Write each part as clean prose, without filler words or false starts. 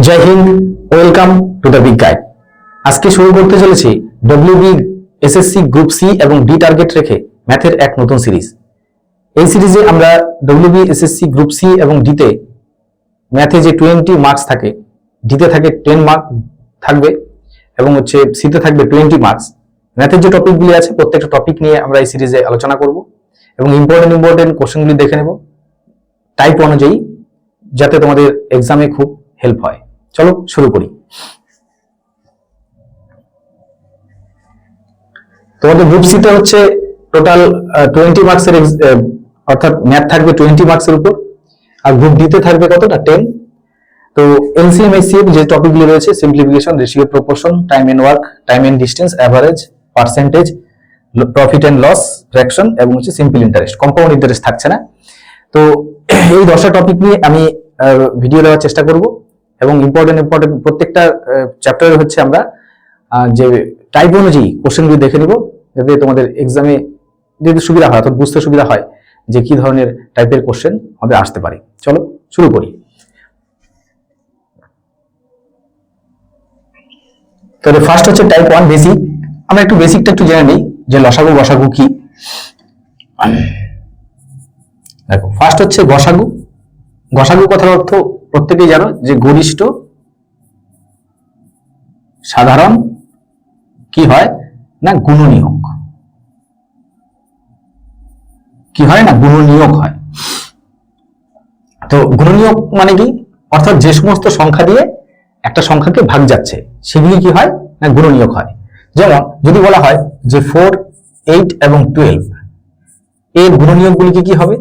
জয় হিন্দ, welcome to the big guide. আজকে শুরু করতে চলেছি ডব্লিউবি এসএসসি গ্রুপ সি এবং ডি টার্গেট রেখে ম্যাথের এক নতুন সিরিজ। এই সিরিজে আমরা ডব্লিউবি এসএসসি গ্রুপ সি এবং ডিতে ম্যাথে যে 20 মার্কস থাকে, ডিতে থাকে 10 মার্ক থাকবে এবং সিতে থাকবে 20 মার্কস। ম্যাথের যে টপিকগুলি আছে প্রত্যেকটা টপিক নিয়ে আমরা এই সিরিজে আলোচনা করব এবং ইম্পর্টেন্ট কোশ্চেনগুলি দেখে নেব টাইপ অনুযায়ী, যাতে তোমাদের এক্সামে খুব হেল্প হয়। চলো শুরু করি। তোমাদের গ্রুপ সিতে হচ্ছে টোটাল 20 মার্কসের, অর্থাৎ ম্যাথ থাকবে 20 মার্কসের উপর, আর গ্রুপ ডিতে থাকবে কতটা 10। তো এলসিএম এসসিএফ যে টপিকগুলো রয়েছে, simplification, ratio, proportion, time and work, time and distance, average, percentage, profit and loss, fraction এবং সিম্পল ইন্টারেস্ট। কম্পাউন্ড ইন্টারেস্ট থাকছে না। তো এই 10টা টপিক নিয়ে আমি ভিডিও দেওয়ার চেষ্টা করব এবং ইম্পর্টেন্ট প্রত্যেকটা চ্যাপ্টারে হচ্ছে আমরা যে টাইপ অনুযায়ী কোশ্চেনগুলি দেখে নিব, যাতে তোমাদের এক্সামে যদি সুবিধা হয়, অর্থাৎ বুঝতে সুবিধা হয় যে কি ধরনের টাইপের কোশ্চেন আমাদের আসতে পারে। চলো শুরু করি। তাহলে ফার্স্ট হচ্ছে টাইপ 1 বেসিক। আমরা একটু বেসিকটা একটু জেনে নিই যে লসাগু গসাগু কি। দেখো, ফার্স্ট হচ্ছে গসাগু। গসাগু কথার অর্থ প্রত্যেকেই জানো যে গরিষ্ঠ সাধারণ কি হয় না গুণনীয়ক। কি হয় না গুণনীয়ক হয়। তো গুণনীয়ক মানে কি, অর্থাৎ যে সমস্ত সংখ্যা দিয়ে একটা সংখ্যাকে ভাগ যাচ্ছে সেগুলি কি হয় না গুণনীয়ক হয়। যেমন যদি বলা হয় যে 4, 8 এবং 12 এর গুণনীয়কগুলি কি হবে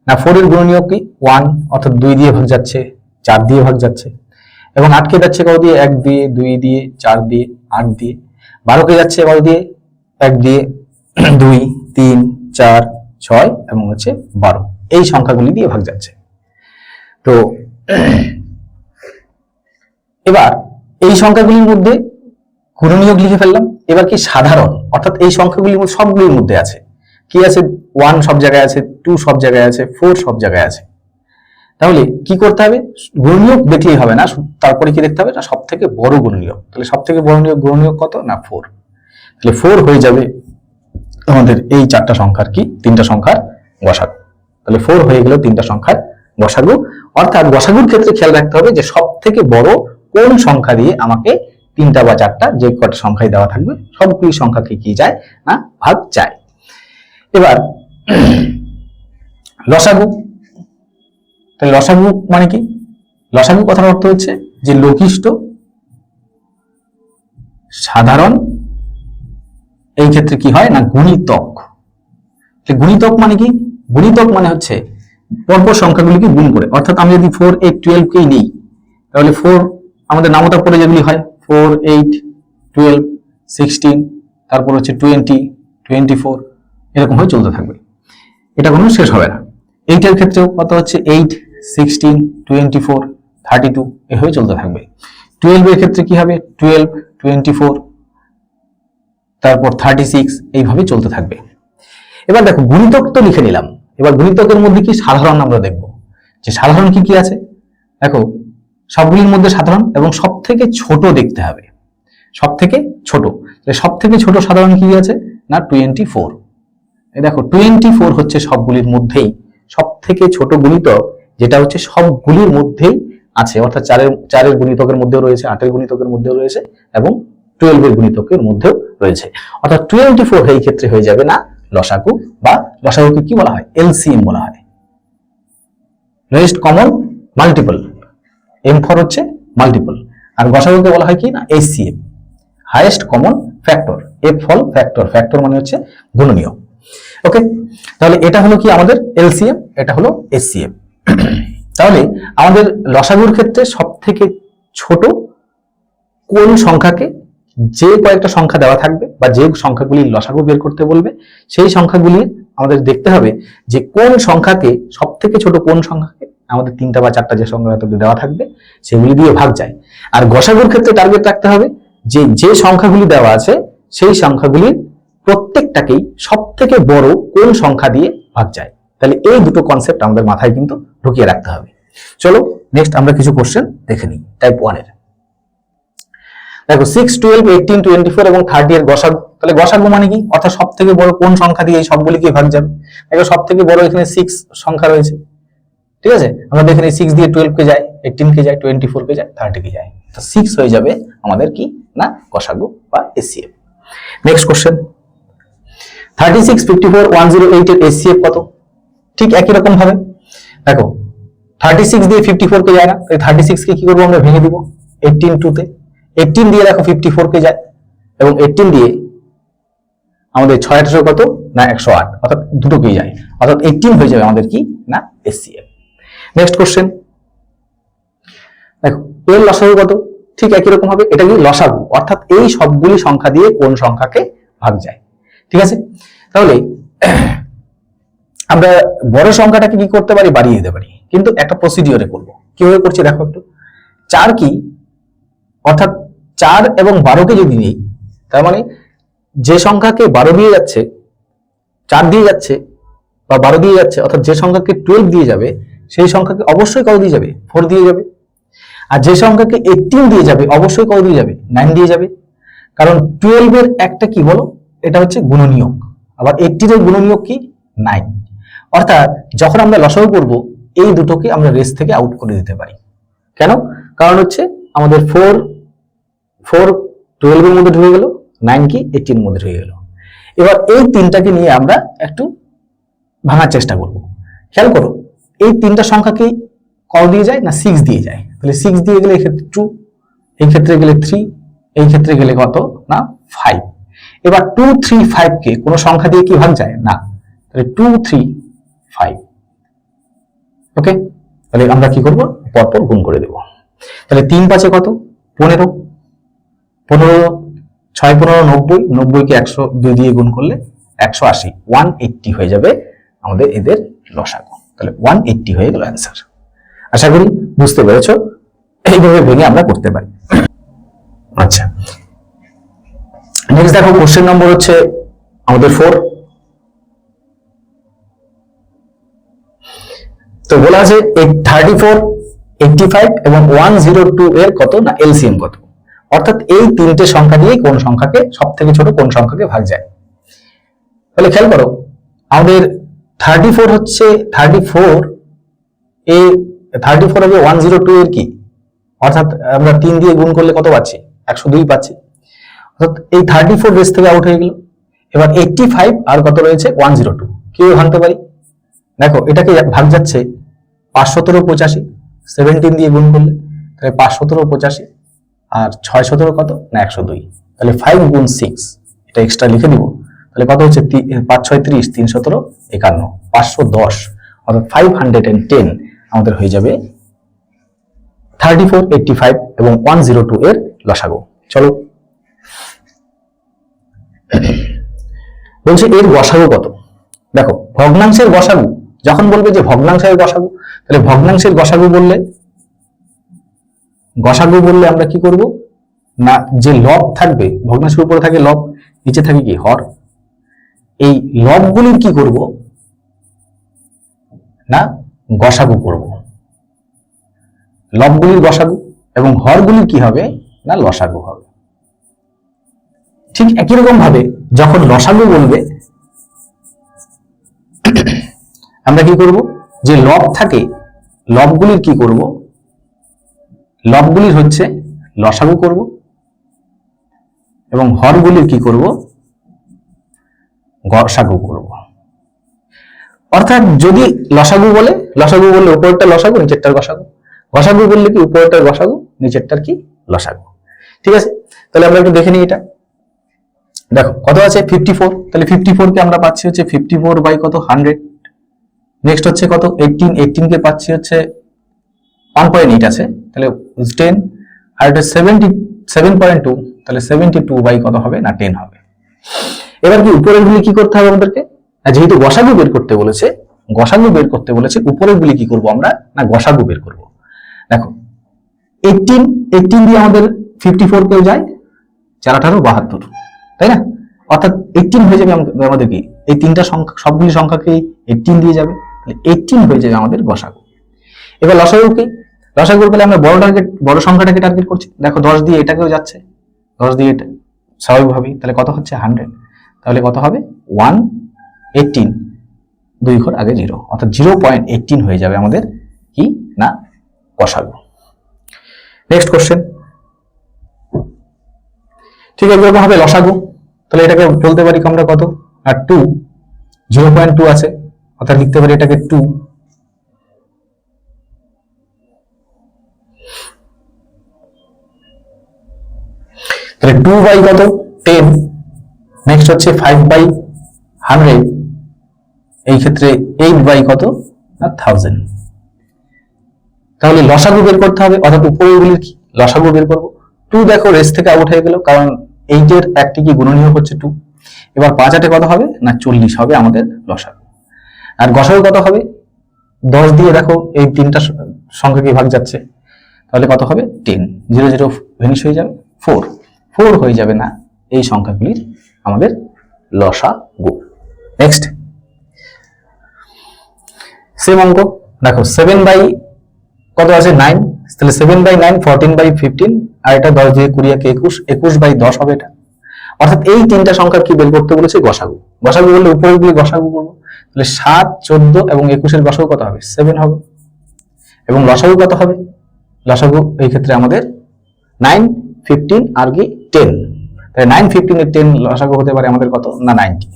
না, 4 এর গুণনীয়ক কি 1, অর্থাৎ 2 দিয়ে ভাগ যাচ্ছে, 4 দিয়ে ভাগ যাচ্ছে, এবং 8 কে যাচ্ছে কত দিয়ে 1 দিয়ে, 2 দিয়ে, 4 দিয়ে, 8 দিয়ে, 12 কে যাচ্ছে কত দিয়ে 1 দিয়ে, 2, 3, 4, 6 এবং 12। এই সংখ্যাগুলি দিয়ে ভাগ যাচ্ছে। তো এবার এই সংখ্যাগুলির মধ্যে গুণনীয়ক লিখে ফেললাম। এবার কি সাধারণ, অর্থাৎ এই সংখ্যাগুলির মধ্যে সবগুলির মধ্যে আছে কি আছে, 1 সব জায়গায় আছে, 2 সব জায়গায় আছে, 4 সব জায়গায় আছে। তাহলে কি করতে হবে, গুণনীয়ক দেখলেই হবে না, তারপরে কি দেখতে হবে না সব থেকে বড় গুণনীয়ক। তাহলে সব থেকে বড় গুণনীয়ক কত না 4। তাহলে 4 হয়ে যাবে আমাদের এই 4টা সংখ্যার কি 3টা সংখ্যার গসাগু। তাহলে 4 হয়ে গেল 3টা সংখ্যার গসাগু। অর্থাৎ গসাগুর ক্ষেত্রে খেয়াল রাখতে হবে যে সব থেকে বড় কোন সংখ্যা দিয়ে আমাকে 3টা বা 4টা যে কটা সংখ্যায় দেওয়া থাকবে সবগুলি সংখ্যাকে কি যায় না ভাগ যায়। এবার লসাগু। তাহলে লসাগু মানে কি, লসাগু কথার অর্থ হচ্ছে যে লঘিষ্ঠ সাধারণ, এই ক্ষেত্রে কি হয় না গুণিতক। গুণিতক মানে কি, গুণিতক মানে হচ্ছে পরপর সংখ্যাগুলিকে গুণ করে। অর্থাৎ আমি যদি 4, 8, 12 কেই নিই, তাহলে 4 আমাদের নামতা পড়ে যেগুলি হয় 4, 8, 12, 16, তারপর 20, 24 এরকম হয়ে চলতে থাকবে, এটা কোনো শেষ হবে না। 8 এর ক্ষেত্রেও কত হচ্ছে 8, 16, 24, 32 এভাবে চলতে থাকবে। 12 এর ক্ষেত্রে কি হবে 12, 24, তারপর 36 এইভাবে চলতে থাকবে। এবার দেখো গুণিতক তো লিখে নিলাম, এবার গুণিতকের মধ্যে কি সাধারণ আমরা দেখব যে সাধারণ কি আছে। দেখো সবগুলির মধ্যে সাধারণ এবং সব থেকে ছোট দেখতে হবে, সব থেকে ছোট। সব থেকে ছোট সাধারণ কি আছে না 24। এই দেখো 24 হচ্ছে সবগুলির মধ্যেই সব থেকে ছোট গুণিতক, যেটা হচ্ছে সবগুলির মধ্যেই আছে। অর্থাৎ 4 এর গুণিতকের মধ্যেও রয়েছে, 8 এর গুণিতকের মধ্যেও রয়েছে এবং 12 এর গুণিতকের মধ্যেও রয়েছে। অর্থাৎ 24 এই ক্ষেত্রে হয়ে যাবে না লসাগু, বা লসাগুকে কি বলা হয় এলসিএম বলা হয়, লোয়েস্ট কমন মাল্টিপল। M4 হচ্ছে মাল্টিপল, আর গসাগুকে বলা হয় কি না HCF, highest common factor. F হল ফ্যাক্টর, ফ্যাক্টর মানে হচ্ছে গুণনীয়ক। ওকে, তাহলে এটা হলো কি আমাদের এলসিএম, এটা হলো HCF। তাহলে আমাদের লসাগুর ক্ষেত্রে সব থেকে ছোট কোন সংখ্যাকে, যে কয়েকটা সংখ্যা দেওয়া থাকবে বা যে সংখ্যাগুলি লসাগু বের করতে বলবে সেই সংখ্যাগুলি আমাদের দেখতে হবে যে কোন সংখ্যাকে, সব থেকে ছোট কোন সংখ্যাকে আমাদের 3টা বা 4টা যে সংখ্যা দেওয়া থাকবে সেগুলি দিয়ে ভাগ যায়। আর গসাগুর ক্ষেত্রে টার্গেট রাখতে হবে যে যে সংখ্যাগুলি দেওয়া আছে সেই সংখ্যাগুলির প্রত্যেকটাকেই সব থেকে বড় কোন সংখ্যা দিয়ে ভাগ যায়। তাহলে এই দুটো কনসেপ্ট আমাদের মাথায় কিন্তু ঢুকিয়ে রাখতে হবে। চলো নেক্সট আমরা কিছু কোশ্চেন দেখে নিই টাইপ 1 এর। দেখো 6, 12, 18, 24 এবং 30 এর গসাগু। তাহলে গসাগু মানে কি, অর্থাৎ সব থেকে বড় কোন সংখ্যা দিয়ে এই সবগুলিকে ভাগ যাবে। দেখো সব থেকে বড় এখানে 6 সংখ্যা রয়েছে, ঠিক আছে। আমরা দেখে নিই 6 দিয়ে 12 কে যায়, 18 কে যায়, 24 কে যায়, 30 কে যায়। তো 6 হয়ে যাবে আমাদের কি না গসাগু বা এসসিএফ। নেক্সট কোশ্চেন, 36, 54, 108 এর এসসিএফ কত? ঠিক একই রকম ভাবে দেখো 36 দিয়ে 54 কে যায় না, তাই 36 কে কি করব আমরা ভেঙে দিব 18 2 তে। 18 দিয়ে দেখো 54 কে যায় এবং 18 দিয়ে আমাদের 6 8 কত না 108, অর্থাৎ দুটোকেই যায়, অর্থাৎ 18 হয়ে যাবে আমাদের কি না এসসিএফ। নেক্সট কোশ্চেন, দেখো এর লসাগু কত? ঠিক একই রকম হবে, এটা কি লসাগু, অর্থাৎ এই সবগুলি সংখ্যা দিয়ে কোন সংখ্যাকে ভাগ যায়, ঠিক আছে। তাহলে আমরা বড় সংখ্যাটাকে কি করতে পারি, বাড়িয়ে দিতে পারি, কিন্তু একটা প্রসিডিওরে করব। কিভাবে করছি দেখো একটু। 4 কি, অর্থাৎ 4 এবং 12 কে যদি নিই, তার মানে যে সংখ্যাকে 12 দিয়ে যাচ্ছে, 4 দিয়ে যাচ্ছে বা 12 দিয়ে যাচ্ছে, অর্থাৎ যে সংখ্যাকে 12 দিয়ে যাবে সেই সংখ্যাকে অবশ্যই কত দিয়ে যাবে, 4 দিয়ে যাবে। আর যে সংখ্যাকে 18 দিয়ে যাবে অবশ্যই কত দিয়ে যাবে, 9 দিয়ে যাবে। কারণ 12 এর একটা কি বলো, এটা হচ্ছে গুণনীয়ক, আবার 18 এর গুণনীয়ক কি 9। অর্থাৎ যখন আমরা লসাগু করব এই দুটোকে আমরা রেস থেকে আউট করে দিতে পারি। কেন? কারণ হচ্ছে আমাদের 4 12 এর মধ্যে ঢুকে গেল, 9 কি 18 এর মধ্যে ঢুকে গেল। এবার এই তিনটাকে নিয়ে আমরা একটু ভাঙার চেষ্টা করব। খেয়াল করো, এই তিনটা সংখ্যাকে কত দিয়ে যায় না 6 দিয়ে যায়। তাহলে 6 দিয়ে গেলে এক্ষেত্রে 2, এই ক্ষেত্রে গেলে 3, এই ক্ষেত্রে গেলে কত না 5। এবার 2 3 5 কে কোনো সংখ্যা দিয়ে কি ভাগ যায় না, তাহলে 2 3 5। ওকে, তাহলে আমরা কি করব, পরপর গুণ করে দেব। তাহলে 3 5 কত 15, 15 6 15 90, 90 কে 102 দিয়ে গুণ করলে 180, 180 হয়ে যাবে আমাদের এদের লসাগু। তাহলে 180 হয়ে গেল অ্যান্সার। আশা করি বুঝতে পেরেছো, এইভাবে ভেঙে আমরা করতে পারি। আচ্ছা, নেক্সট দেখো কোশ্চেন নম্বর হচ্ছে আমাদের 4। তো বলা আছে 34, 85 এবং 102 এর কত না এলসিএম কত, অর্থাৎ এই তিনটে সংখ্যা দিয়ে কোন সংখ্যাকে সব থেকে ছোট কোন সংখ্যাকে ভাগ যায়। তাহলে খেয়াল করো, আমাদের 34 হচ্ছে 34 হবে 102 এর কি, অর্থাৎ আমরা 3 দিয়ে গুণ করলে কত পাচ্ছি 102 পাচ্ছি, অর্থাৎ এই 34 রেস থেকে আউট হয়ে গেল। এবার 85 আর কত রয়েছে 102, কিভাবে ভাঙতে পারি দেখো, এটাকে ভাগ যাচ্ছে 517 85, 17 দিয়ে গুণ করলে তাহলে 517 85 আর 6 17 কত না 102, তাহলে 5 গুণ 6 এটা এক্সট্রা লিখে দিব। তাহলে কত হচ্ছে 5 6 30, 3 17 51, 510, অর্থাৎ 510 আমাদের হয়ে যাবে 34, 85 এবং 102 এর লসাগু। চলো বলছে এর গসাগু কত। দেখো ভগ্নাংশের গসাগু যখন বলবে যে ভগ্নাংশের গসাগু, তাহলে ভগ্নাংশের গসাগু বললে আমরা কি করব না, যে লব থাকবে ভগ্নাংশের উপরে থাকে লব, নিচে থাকে কি হর, এই লবগুলির কি করব না গসাগু করব, লবগুলির গসাগু, এবং হরগুলির কি হবে না লসাগু হবে। ঠিক একই রকম ভাবে যখন লসাগু বলবে আমরা কি করব, যে লব থাকে লবগুলির কি করব, লবগুলির হচ্ছে লসাগু করব এবং হরগুলির কি করব গসাগু করব। অর্থাৎ যদি লসাগু বললে উপরেরটা লসাগু নিচেরটার গসাগু, গসাগু বললে কি উপরেরটার গসাগু নিচেরটার কি লসাগু। ঠিক আছে, তাহলে আমরা একটু দেখে নিই এটা। দেখো কত আছে 54, তাহলে 54 কে আমরা পাচ্ছি হচ্ছে 54 বাই কত 100। নেক্সট হচ্ছে কত 18 কে পাচ্ছি হচ্ছে 1.8 আছে, তাহলে 10, আর এটা 7.2, তাহলে 72 বাই কত হবে না 10 হবে। এবার কি উপরের গুলি কি করতে হবে আমাদেরকে, যেহেতু গসাগু বের করতে বলেছে, উপরের গুলি কি করব আমরা না গসাগু বের করব। দেখো 18 দিয়ে আমাদের 54 কেও যায়, 4 18 72, তাই না, অর্থাৎ 18 হয়ে যাবে আমাদের কি, এই তিনটা সংখ্যা সবগুলি সংখ্যাকে 18 দিয়ে যাবে, তাহলে 18 হয়ে যাবে আমাদের গসাগু। এবার লসাগু কি, লসাগুর পেলে আমরা বড় সংখ্যাটাকে টার্গেট করছি। দেখো 10 দিয়ে এটাকেও যাচ্ছে, 10 দিয়ে এটা স্বাভাবিকভাবেই, তাহলে কত হচ্ছে 100, তাহলে কত হবে 118, 2 ঘর আগে 0, অর্থাৎ 0.18 হয়ে যাবে আমাদের কি না লসাগু। নেক্সট কোশ্চেন, ঠিক আছে, এরকম হবে লসাগু। তাহলে এটাকে বলতে পারি আমরা কত, আর 2, 0.2 আছে, অর্থাৎ লিখতে পারি এটাকে 2। তাহলে 2 বাই কত 10, নেক্সট হচ্ছে 5 বাই 100, এই ক্ষেত্রে 8 বাই কত না 1000। তাহলে লসাগু বের করতে হবে, অর্থাৎ উপরেগুলির কি লসাগু বের করব। 2 দেখো রেস থেকে আউট হয়ে গেল, কারণ 8 এর একটি কি গুণনীয়ক হচ্ছে 2। এবার 5 8 কত হবে না 40 হবে আমাদের লসাগু। আর গসাগু কত হবে, 10 দিয়ে দেখো এই তিনটা সংখ্যাকে ভাগ যাচ্ছে, তাহলে কত হবে 10, 0 0 ভেনিশ হয়ে যাবে, 4 হয়ে যাবে না এই সংখ্যাগুলির আমাদের লসাগু। নেক্সট সেম অঙ্ক দেখো 7 বাই কত আছে 9, তাহলে 7 বাই 9 14 বাই 15, আর এটা 10 দিয়ে 20 কে 21, 21 বাই 10 হবে এটা। অর্থাৎ এই তিনটা সংখ্যার কি বের করতে বলেছে গসাগু। গসাগু বললে উপরের গুলি গসাগু করবো, তাহলে 7 14 এবং 21 এর গসাগু কত হবে 7 হবে, এবং লসাগু কত হবে, লসাগু এই ক্ষেত্রে আমাদের 9 15 আর কি 10, তাহলে 9 15 এর 10 লসাগু হতে পারে আমাদের কত না 90।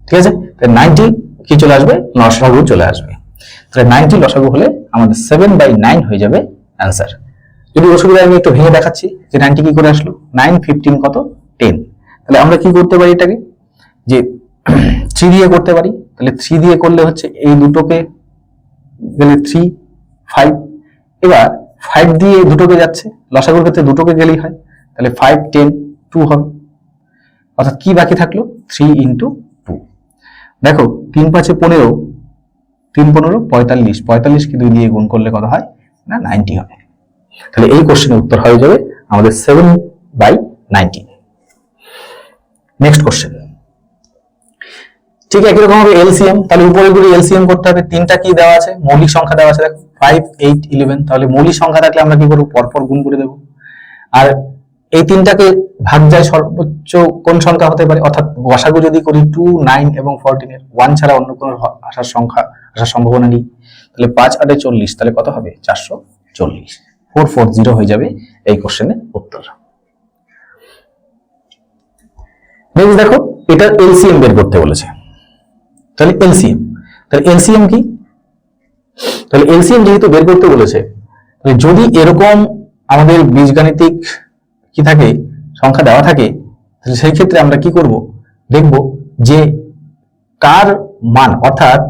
ঠিক আছে, তাহলে 90 কি চলে আসবে লসাগু চলে আসবে। তাহলে 90 লসাগু হলে আমাদের 7 বাই 9 হয়ে যাবে অ্যান্সার। যদি অসুবিধা আমি একটু ভেঙে দেখাচ্ছি যে 90 কি করে আসলো, 9 15 কত 10, তাহলে আমরা কি করতে পারি এটাকে যে 3 দিয়ে করতে পারি। তাহলে 3 দিয়ে করলে হচ্ছে এই দুটোকে গেলে 3 5, এবার 5 দিয়ে দুটোকে যাচ্ছে, লসাগুর ক্ষেত্রে দুটোকে গেলেই হয়, তাহলে 5 10 2 হবে, অর্থাৎ কি বাকি থাকলো 3 ইন্টু 2। দেখো 3 5 15, 3 15 45, 45 কি 2 দিয়ে গুণ করলে কত হয় না 90 হবে। তাহলে এই কোশ্চেনের উত্তর হয়ে যাবে আমাদের 7 বাই 90। নেক্সট কোশ্চেন, ঠিক একই রকম হবে এলসিএম। তাহলে উপরে গুলি এলসিএম করতে হবে, তিনটা কি দেওয়া আছে মৌলিক সংখ্যা দেওয়া আছে, দেখো 5 8 11, তাহলে মৌলিক সংখ্যা থাকলে আমরা কি করব পরপর গুণ করে দেব। আর এই তিনটাকে ভাগ যায় সর্বোচ্চ কোন সংখ্যা হতে পারে, অর্থাৎ গসাগু যদি করি 2 9 এবং 14 এর 1 ছাড়া অন্য কোনো আসার সম্ভাবনা নেই, তাহলে 5 8 40, তাহলে কত হবে 440, 440 হয়ে যাবে এই কোশ্চেনের উত্তর। নেক্সট দেখো এটা এলসিএম বের করতে বলেছে, তাহলে এলসিএম কি, তাহলে এলসিএম যেহেতু বের করতে বলেছে, তাহলে যদি এরকম আমাদের বীজগাণিতিক কি থাকে সংখ্যা দেওয়া থাকে, তাহলে সেই ক্ষেত্রে আমরা কি করব দেখব যে কার মান, অর্থাৎ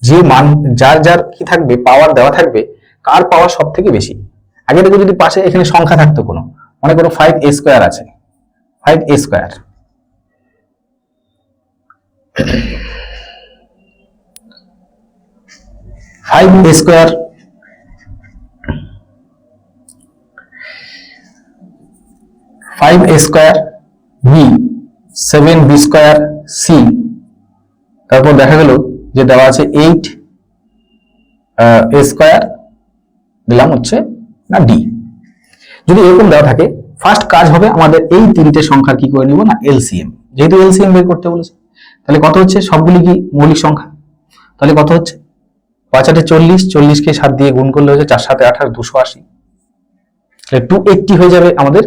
যে মান যার যার কি থাকবে পাওয়ার দেওয়া থাকবে, কার পাওয়ার সব থেকে বেশি। আগে দেখো যদি পাশে এখানে সংখ্যা থাকতো কোনো, মনে করো 5a স্কয়ার আছে, 5a square, 5a square, 5a square b, 7b square c, তারপর দেখা গেল যে দেওয়া আছে 8a স্কয়ার, দিলাম হচ্ছে না d। যদি এরকম দেওয়া থাকে, ফার্স্ট কাজ হবে আমাদের এই তিনটে সংখ্যা কি করে নিব না এলসিএম, যেহেতু এলসিএম বের করতে বলেছে। তাহলে কত হচ্ছে, সবগুলি কি মৌলিক সংখ্যা, তাহলে কত হচ্ছে 5 8 40, 40 কে 7 দিয়ে গুণ করলে হচ্ছে 4 7 18 280, তাহলে 280 হয়ে যাবে আমাদের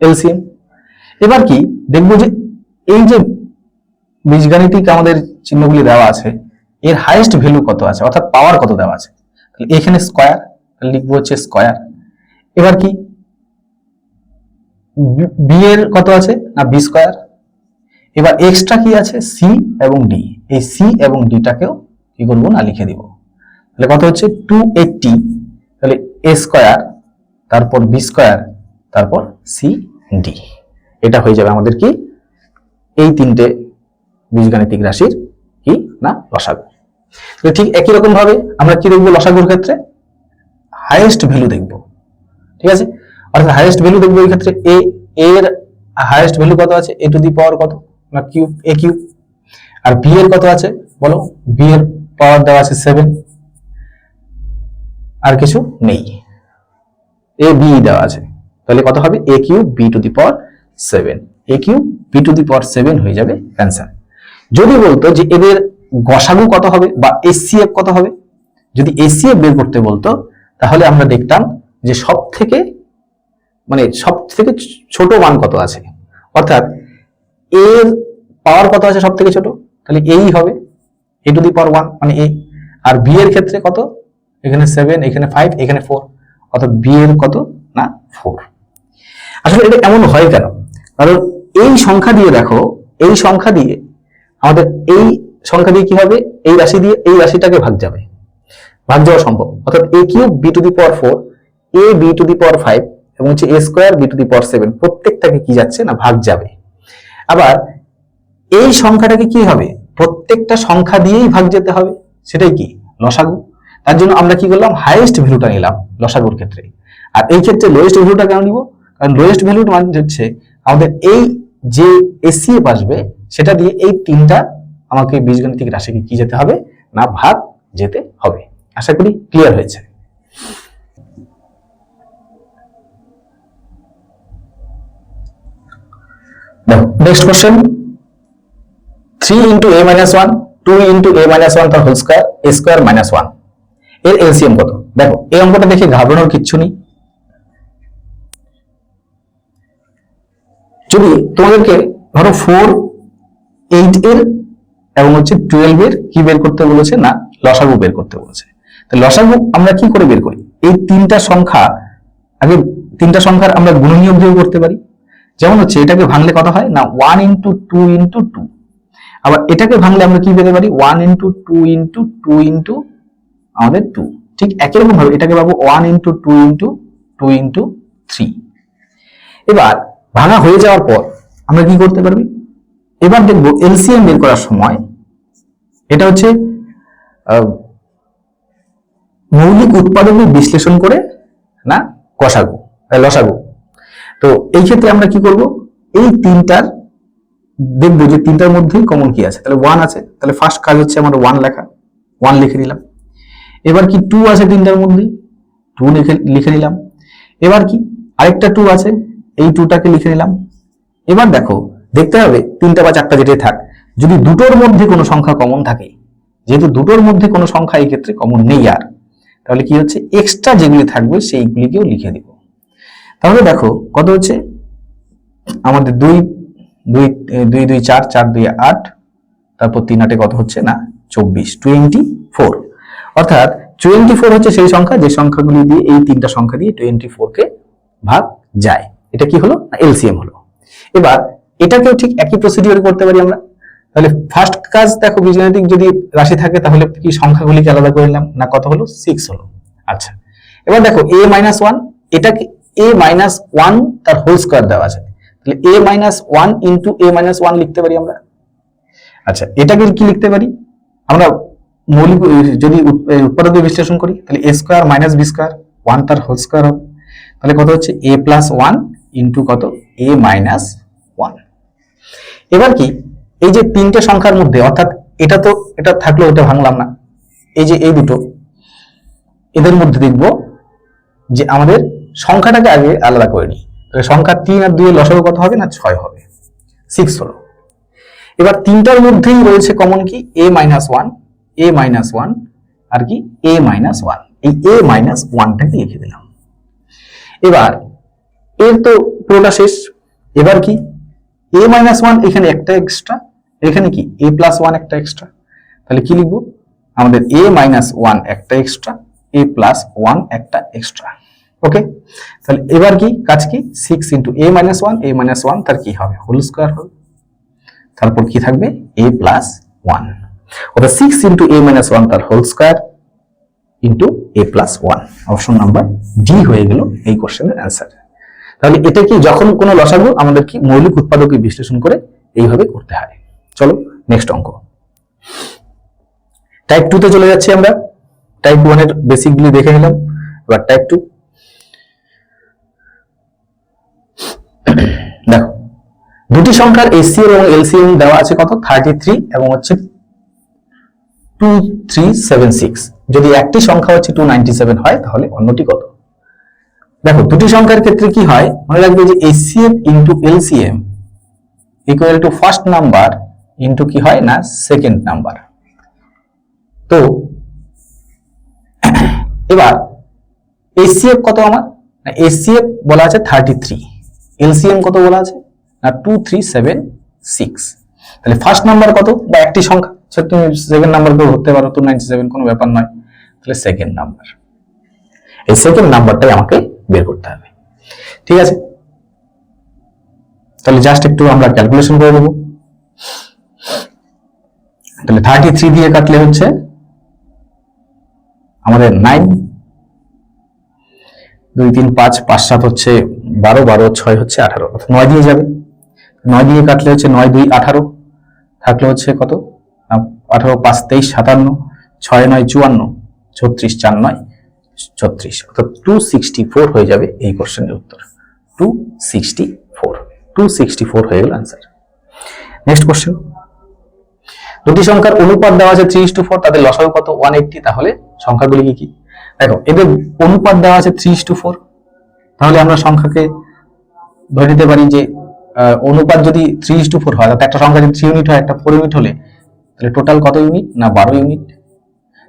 এলসিএম। এবার কি দেখবো যে এই যে বীজগাণিতিক আমাদের চিহ্নগুলি দেওয়া আছে এর হাইয়েস্ট ভ্যালু কত আছে, অর্থাৎ পাওয়ার কত দেওয়া আছে, তাহলে এখানে স্কয়ার, তাহলে লিখবো হচ্ছে স্কয়ার। এবার কি বি এর কত আছে না বি স্কয়ার, এবার এক্সট্রা কি আছে সি এবং ডি, এই সি এবং ডিটাকেও কি করবো না লিখে দিব, তাহলে কত হচ্ছে 280, তাহলে এ স্কয়ার, তারপর বি স্কয়ার, তারপর সি ডি, এটা হয়ে যাবে আমাদের কি এই তিনটে বীজগাণিতিক রাশির কি না লসাগু। ঠিক একই রকম ভাবে আমরা কি দেখবো লসাগুর ক্ষেত্রে হাইয়েস্ট ভ্যালু দেখব, ঠিক আছে, অর্থাৎ হাইয়েস্ট ভ্যালু দেখবো এই ক্ষেত্রে এ এর হাইয়েস্ট ভ্যালু কত আছে a টু দি পাওয়ার কত না কিউব, a কিউব। আর বি এর কত আছে বলো, বি এর পাওয়ার দেওয়া আছে 7, আর কিছু নেই, এ বি দেওয়া আছে, তাহলে কত হবে a cube b to the power 7, a cube b to the power 7 হয়ে যাবে অ্যান্সার। যদি বলতো যে এদের গসাগু কত হবে বা HCF কত হবে, যদি HCF বের করতে বলতো তাহলে আমরা দেখতাম যে সব থেকে ছোট মান কত আছে, অর্থাৎ এর পাওয়ার কত আছে সব থেকে ছোট, তাহলে এই হবে a টু দি পাওয়ার 1 মানে a। আর b এর ক্ষেত্রে কত, এখানে 7, এখানে 5, এখানে 4, অর্থাৎ b এর কত না 4। আসলে এটা এমন হয় কেন, কারণ এই সংখ্যা দিয়ে দেখো, এই সংখ্যা দিয়ে আমাদের এই সংখ্যা দিয়ে কি হবে, এই রাশি দিয়ে এই রাশিটাকে ভাগ যাওয়া সম্ভব, অর্থাৎ a cube b to the power 4, a b to the power 5 এবং হচ্ছে a square b to the power 7 প্রত্যেকটাকে কি যাচ্ছে না ভাগ যাবে। আবার এই সংখ্যাটাকে কি হবে, প্রত্যেকটা সংখ্যা দিয়েই ভাগ যেতে হবে, সেটাই কি লসাগু। তার জন্য আমরা কি করলাম, হাইয়েস্ট ভ্যালুটা নিলাম লসাগুর ক্ষেত্রে। আর এই ক্ষেত্রে লোয়েস্ট ভ্যালুটা কেন নিব, কারণ লোয়েস্ট ভ্যালুটা মানে হচ্ছে আমাদের এই যে HCF আসবে সেটা দিয়ে এই তিনটা আমাকে বীজগণিতিক রাশিকে কি যেতে হবে না ভাগ যেতে হবে। আশা করি ক্লিয়ার হয়েছে। Next question, 3 into a minus 1, 2 into a minus 1 তার whole square, a square minus 1 এর এলসিএম কত। দেখো এই অঙ্কটা দেখে ঘাবড়ানোর কিচ্ছু নেই। যদি তোমাদেরকে ধরো 4, 8 এর এবং হচ্ছে 12 এর কি বের করতে বলেছে না লসাগু বের করতে বলেছে, তো লসাগু আমরা কি করে বের করি, এই তিনটা সংখ্যা আগে, তিনটা সংখ্যার আমরা গুণনীয়ক দিয়ে করতে পারি। যেমন হচ্ছে এটাকে ভাঙলে কত হয় না 1 into 2 into 2, আবার এটাকে ভাঙলে আমরা কি পেতে পারি 1 into 2 into 2 into আমাদের 2, ঠিক একই রকম ভাবে এটাকে পাবো 1 into 2 into 2 into 3। এবার ভাঙা হয়ে যাওয়ার পর আমরা কি করতে পারবি, এবার দেখবো এলসিএম বের করার সময় এটা হচ্ছে মৌলিক উৎপাদকের বিশ্লেষণ করে না লসাগু। তো এই ক্ষেত্রে আমরা কি করব, এই তিনটার দেখবো যে তিনটার মধ্যেই কমন কি আছে, তাহলে 1 আছে, তাহলে ফার্স্ট কাজ হচ্ছে আমার 1 লেখা, 1 লিখে নিলাম। এবার কি 2 আছে তিনটার মধ্যেই, 2 লিখে নিলাম। এবার কি আরেকটা 2 আছে, এই 2টাকে লিখে নিলাম। এবার দেখো দেখতে হবে 3টা বা 4টা যেটাই থাক, যদি দুটোর মধ্যে কোনো সংখ্যা কমন থাকে, যেহেতু দুটোর মধ্যে কোনো সংখ্যা এই ক্ষেত্রে কমন নেই আর, তাহলে কি হচ্ছে এক্সট্রা যেগুলি থাকবে সেইগুলিকেও লিখে দিব। তাহলে দেখো কত হচ্ছে আমাদের 2 2 2 4, 4 2 8, তারপর 3 8 কত হচ্ছে না 24, 24। অর্থাৎ 24 হচ্ছে সেই সংখ্যা যে সংখ্যাগুলি দিয়ে এই তিনটা সংখ্যা দিয়ে 24 কে ভাগ যায়। এটা কি হলো এলসিএম হলো। এবার এটাকেও ঠিক একই প্রসিডিওর করতে পারি আমরা। তাহলে ফার্স্ট কাজ দেখো, বীজগাণিতিক যদি রাশি থাকে তাহলে কি সংখ্যাগুলিকে আলাদা করে নিলাম না, কত হলো 6 হলো। আচ্ছা এবার দেখো a - 1, এটাকে a - 1 তার হোল স্কয়ার দেওয়া আছে, তাহলে a - 1 into a - 1 লিখতে পারি আমরা। আচ্ছা এটাকে কি লিখতে পারি আমরা, মৌলিক যদি উৎপাদকে বিশ্লেষণ করি তাহলে a square minus b square, 1 তার হোল স্কয়ার হবে, তাহলে কত হচ্ছে a + 1 ইনটু কত a - 1। এবার কি এই যে তিনটে সংখ্যার মধ্যে, অর্থাৎ এটা থাকলো, এটা ভাঙলাম না, এই যে এই দুটো এদের মধ্যে দেখব যে আমাদের সংখ্যাটাকে আগে আলাদা করে নিই। তাহলে সংখ্যা 3 আর 2 এর লসাগু কত হবে না 6 হবে, 6 হলো। এবার তিনটার মধ্যেই রয়েছে কমন কি a - 1 আর কি a - 1, এই a - 1টাকে লিখে দিলাম। এবার এর তো পুরোটা শেষ। এবার কি a - 1 এখানে একটা এক্সট্রা, এখানে কি a + 1 একটা এক্সট্রা, তাহলে কি লিখবো আমাদের a - 1 একটা এক্সট্রা, a + 1 একটা এক্সট্রা। ওকে, তাহলে এবার কি কাজ কি 6 into a - 1 তার কি হবে হোল স্কয়ার হবে, তারপর কি থাকবে a + 1, অর্থাৎ 6 into a - 1 তার whole square into a + 1। Option number D হয়ে গেল এই কোশ্চেনের অ্যান্সার। তাহলে এটা কি যখন কোনো লসাগু আমাদের কি মৌলিক উৎপাদকে বিশ্লেষণ করে এইভাবে করতে হয়। চলো নেক্সট অঙ্ক, টাইপ 2 তে চলে যাচ্ছি আমরা। টাইপ 1 এর বেসিকগুলি দেখে নিলাম, এবার টাইপ 2। দেখো দুটি সংখ্যার HCF এবং LCM দেওয়া আছে কত 33 এবং হচ্ছে 2376। যদি একটি সংখ্যা হচ্ছে 297 হয় তাহলে অন্যটি কত? দেখো দুটি সংখ্যার ক্ষেত্রে কি হয়, মনে রাখবে যে HCF into LCM equal to first number into কি হয় না সেকেন্ড নাম্বার। তো এবার HCF কত আমার, না HCF বলা আছে 33, LCM কত বলা আছে না 2376। তাহলে ফার্স্ট নাম্বার কত বা একটি সংখ্যা, তুমি সেকেন্ড নাম্বার কেউ ধরতে পারো, 297 কোনো ব্যাপার নয়। তাহলে সেকেন্ড নাম্বার, এই সেকেন্ড নাম্বারটাই আমাকে বের করতে হবে। ঠিক আছে, তাহলে জাস্ট একটু আমরা ক্যালকুলেশন করে দেবো। তাহলে 33 দিয়ে কাটলে হচ্ছে আমাদের 9, 2 3 5 5 7 হচ্ছে 12, 12 6 হচ্ছে 18, অর্থাৎ 9 দিয়ে যাবে। 9 দিয়ে কাটলে হচ্ছে 9 2 18, থাকলে হচ্ছে কত 18 5 23 57, 6 9 54, 36 4 9 36, অর্থাৎ 264 হয়ে যাবে এই কোশ্চেনের উত্তর। 264 হয়ে গেল आंसर। নেক্সট কোশ্চেন, দুটি সংখ্যার অনুপাত দেওয়া আছে 3:4, তাদের লসাগু কত 180। তাহলে সংখ্যাগুলি কি কি? দেখো এদের অনুপাত দেওয়া আছে 3:4, তাহলে আমরা সংখ্যাকে ধরে নিতে পারি যে অনুপাত যদি 3:4 হয়, অর্থাৎ একটা সংখ্যা যদি 3 ইউনিট হয়, একটা 4 ইউনিট হলে, তাহলে টোটাল কত ইউনিট না 12 ইউনিট।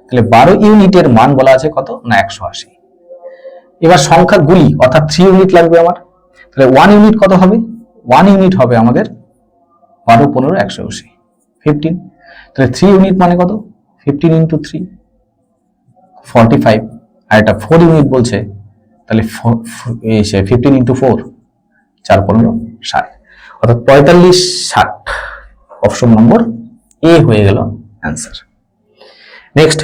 তাহলে 12 ইউনিটের মান বলা আছে কত না 180। এবার সংখ্যাগুলি অর্থাৎ 3 ইউনিট লাগবে আমার, তাহলে 1 ইউনিট কত হবে? 1 ইউনিট হবে আমাদের 12 15 180 15। তাহলে 3 ইউনিট মানে কত 15 ইন্টু 3 45, আর এটা 4 ইউনিট বলছে, তাহলে 15 ইন্টু 4 4 15 60, অর্থাৎ 45 60। অপশন নম্বর এ হয়ে গেল आंसर। নেক্সট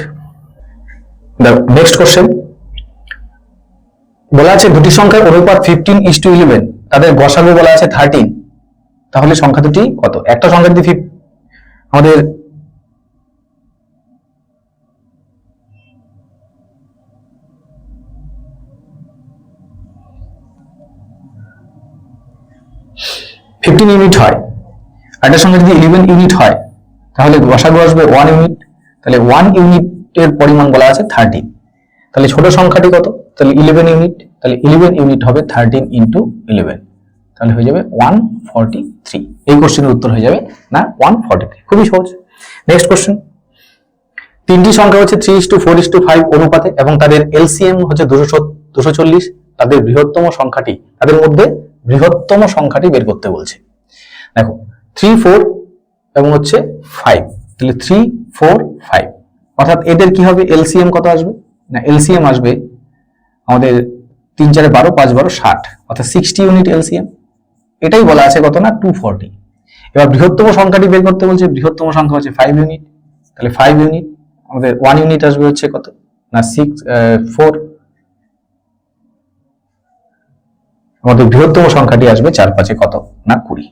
কোশ্চেন বলা আছে দুটি সংখ্যার অনুপাত 15:11, তাদের গসাগু বলা আছে 13, তাহলে সংখ্যা দুটি কত? একটা সংখ্যা যদি আমাদের ইউনিট হয়, একটা সংখ্যা যদি 11 ইউনিট হয়, তাহলে গসাগু আসবে 1 ইউনিট। তাহলে 1 ইউনিটের পরিমাণ বলা আছে 13, তাহলে ছোট সংখ্যাটি কত? তাহলে 11 ইউনিট, তাহলে 11 ইউনিট হবে 13 ইন্টু 11, তাহলে হয়ে যাবে 143। এই কোশ্চেনের উত্তর হয়ে যাবে না 143, খুবই সহজ। নেক্সট কোশ্চেন, তিনটি সংখ্যা হচ্ছে 3:4:5 অনুপাতে এবং তাদের এলসিএম হচ্ছে 240, তাদের তাদের মধ্যে বৃহত্তম সংখ্যাটি বের করতে বলছে। দেখো 3 4 এবং হচ্ছে 5, তাহলে 3 4 5, অর্থাৎ এদের কি হবে এলসিএম কত আসবে না এলসিএম আসবে আমাদের 3 4 12 5 12 60, অর্থাৎ 60 ইউনিট এলসিএম। এটাই বলা আছে কত না 240। এবার বৃহত্তম সংখ্যাটি বের করতে বলছে, বৃহত্তম সংখ্যা হচ্ছে 5 ইউনিট, তাহলে 5 ইউনিট আমাদের 1 ইউনিট আসবে হচ্ছে কত না 4, আমাদের বৃহত্তম সংখ্যাটি আসবে 4 5 কত না 20,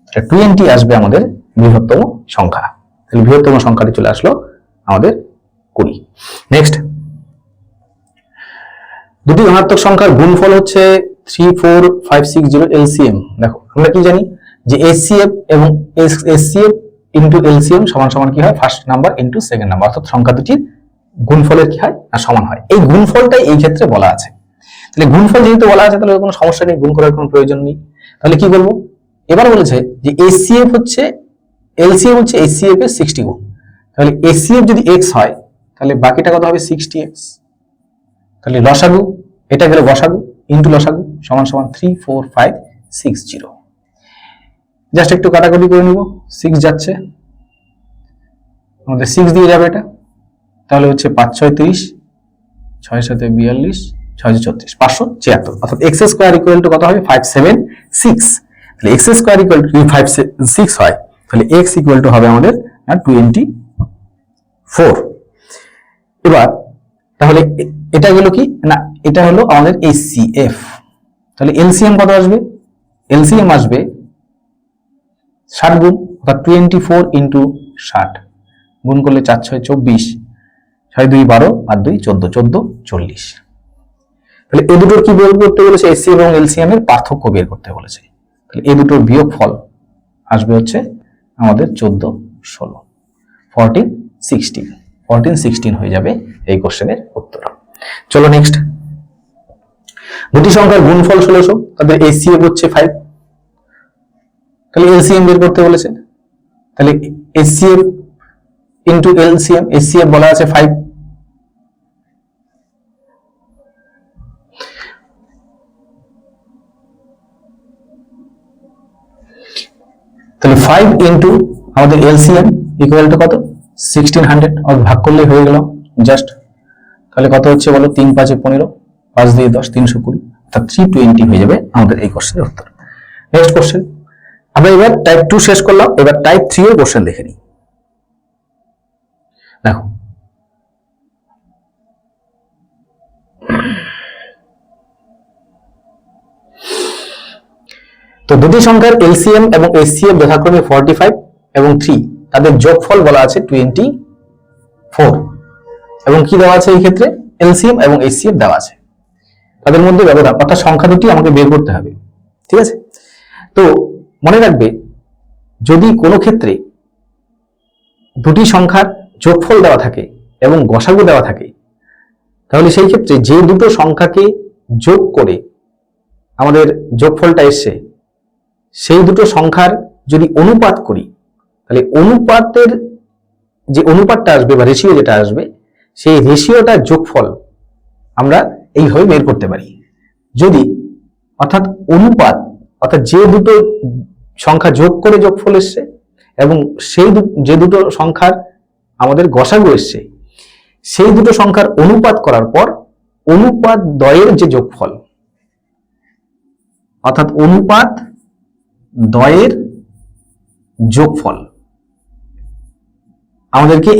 তাহলে 20 আসবে আমাদের বৃহত্তম সংখ্যা। তাহলে বৃহত্তম সংখ্যাটি চলে আসলো আমাদের 20। নেক্সট, দুটি ধনাত্মক সংখ্যার গুণফল হচ্ছে 34560 এলসিএম। দেখো আমরা কি জানি যে HCF এবং HCF ইনটু এলসিএম সমান সমান কি হয় first number into second number, অর্থাৎ সংখ্যা দুটির গুণফলের কি হয় না সমান হয়। এই গুণফলটাই এই ক্ষেত্রে বলা আছে। তাহলে গুণফল যেহেতু বলা আছে তাহলে কোনো সমস্যা নেই, গুণ করার কোনো প্রয়োজন নেই। তাহলে কি করব, এবার বলেছে যে HCF হচ্ছে এলসিএম হচ্ছে HCF এর 60 গুণ, তাহলে HCF যদি x হয় তাহলে বাকিটা কত হবে 60x, তাহলে লসাগু এটা গেল গসাগু ইনটু লসাগু সমান সমান 34560। জাস্ট একটু কাটাকুটি করে নিব, 6 যাচ্ছে আমাদের 6 দিয়ে যাবে এটা, তাহলে হচ্ছে 5 6 30, 6 7 42, 6 34 576, অর্থাৎ x স্কয়ার ইকুয়াল টু কত হবে 576। তাহলে x স্কয়ার ইকুয়াল টু 576 হয়, তাহলে x ইকুয়াল টু হবে আমাদের 24। এবার তাহলে এটা গেল কি না এটা হলো আমাদের HCF, তাহলে এলসিএম কত আসবে? এলসিএম আসবে 60 গুণ, অর্থাৎ 24 ইন্টু 60 গুণ করলে 4 6 24, 6 2 12 আর 2 14, 14 40। তাহলে এই দুটোর কি বের করতে বলেছে? HCF এবং এলসিএম এর পার্থক্য বের করতে বলেছে। তাহলে এই দুটোর বিয়োগফল আসবে হচ্ছে আমাদের 14 16, 16, 14 16 হয়ে যাবে এই কোশ্চেনের উত্তর। চলো নেক্সট, দুটি সংখ্যার গুণফল 1600, তাদের HCF হচ্ছে 5, তাহলে LCM বের করতে বলেছে, তাহলে HCF ইন্টু LCM, HCF বলা আছে 5, তাহলে 5 ইন্টু আমাদের LCM ইকুয়াল টু কত 1600, আর ভাগ করলে হয়ে গেল জাস্ট, তাহলে কত হচ্ছে বলো 3 5 15, 5 দিয়ে 10 320, অর্থাৎ 320 হয়ে যাবে আমাদের এই কোশ্চেনের উত্তর। নেক্সট কোশ্চেন, আমরা এবার টাইপ 2 শেষ করলাম, এবার টাইপ 3 এর কোশ্চেন দেখে নিই। দেখো তো দুটি সংখ্যার LCM এবং HCF যথাক্রমে 45 এবং 3, তাদের যোগফল বলা আছে 24, এবং কি দেওয়া আছে এই ক্ষেত্রে LCM এবং HCF দেওয়া আছে, তাদের মধ্যে ব্যবধান অর্থাৎ সংখ্যা দুটি আমাকে বের করতে হবে, ঠিক আছে। তো মনে রাখবে, যদি কোনো ক্ষেত্রে দুটি সংখ্যার যোগফল দেওয়া থাকে এবং গসাগু দেওয়া থাকে, তাহলে সেই ক্ষেত্রে যে দুটো সংখ্যাকে যোগ করে আমাদের যোগফলটা এসছে, সেই দুটো সংখ্যার যদি অনুপাত করি, তাহলে অনুপাতের যে অনুপাতটা আসবে বা রেশিও যেটা আসবে, সেই রেশিওটার যোগফল আমরা এইভাবে বের করতে পারি। যদি অর্থাৎ অনুপাত অর্থাৎ যে দুটো সংখ্যা যোগ করে যোগফল এসছে এবং সেই যে দুটো সংখ্যার আমাদের গসাগু এসছে, সেই দুটো সংখ্যার অনুপাত করার পর অনুপাত দ্বয়ের যে যোগফল, অর্থাৎ অনুপাত দ্বয়ের যোগফল আমাদেরকে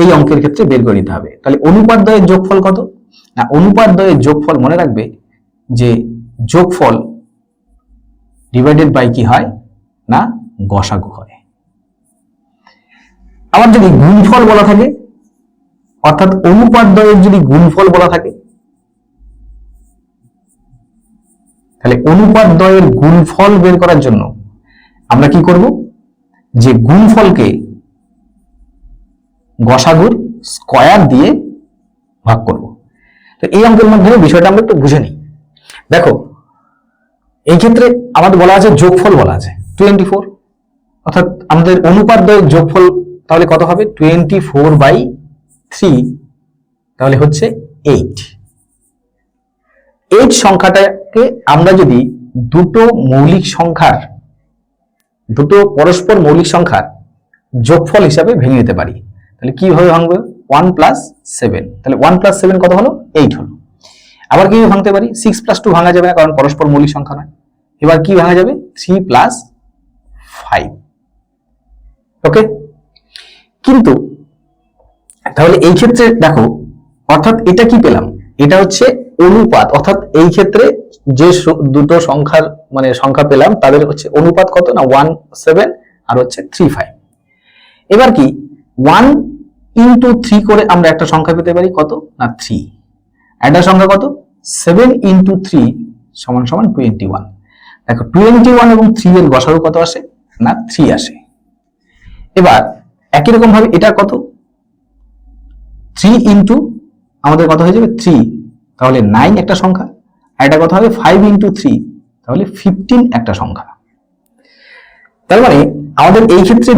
এই অঙ্কের ক্ষেত্রে বের করে নিতে হবে। তাহলে অনুপাত দ্বয়ের যোগফল কত না, অনুপাত দ্বয়ের যোগফল মনে রাখবে যে যোগফল ডিভাইডেড বাই কি হয় না গসাগু হয়। আবার যদি গুণফল বলা থাকে, অর্থাৎ অনুপাত দ্বয়ের যদি গুণফল বলা থাকে, তাহলে অনুপাত দ্বয়ের গুণফল বের করার জন্য আমরা কি করব, যে গুণফলকে গসাগুর স্কয়ার দিয়ে ভাগ করব। তো এই অঙ্কের মাধ্যমে বিষয়টা আমরা একটু বুঝে নিই। দেখো এই ক্ষেত্রে আমাদের বলা আছে যোগফল বলা আছে 24, অর্থাৎ আমাদের অনুপাত দ্বয়ের যোগফল তাহলে কত হবে 24/3, তাহলে হচ্ছে 8। 8 সংখ্যাটাকে আমরা যদি দুটো পরস্পর মৌলিক সংখ্যার যোগফল হিসাবে ভেঙে নিতে পারি, তাহলে কিভাবে ভাঙবে 1 + 7, তাহলে 1 + 7 কত হলো 8 হলো। আবার কিভাবে ভাঙতে পারি 6 + 2 ভাঙা যাবে না, কারণ পরস্পর মৌলিক সংখ্যা নয়। এবার কি ভাঙা যাবে 3 + 5, ওকে। কিন্তু তাহলে এই ক্ষেত্রে দেখো, অর্থাৎ এটা কি পেলাম, এটা হচ্ছে অনুপাত, অর্থাৎ এই ক্ষেত্রে যে দুটো সংখ্যার সংখ্যা পেলাম তাদের হচ্ছে অনুপাত কত না 1 7 আর হচ্ছে 3 5। এবার কি 1 × 3 করে আমরা একটা সংখ্যা পেতে পারি কত না 3, একটা সংখ্যা কত 7 × 3 = 21। দেখো 21 এবং 3 এর গসাগু কত আসে না 3 আসে। এবার একই রকম ভাবে এটা কত 3 × আমাদের কত হয়ে যাবে 3, তাহলে 9 একটা সংখ্যা, আর এটা কত হবে 5 × 3, তাহলে 15 একটা সংখ্যা। তার মানে আমাদের এই ক্ষেত্রে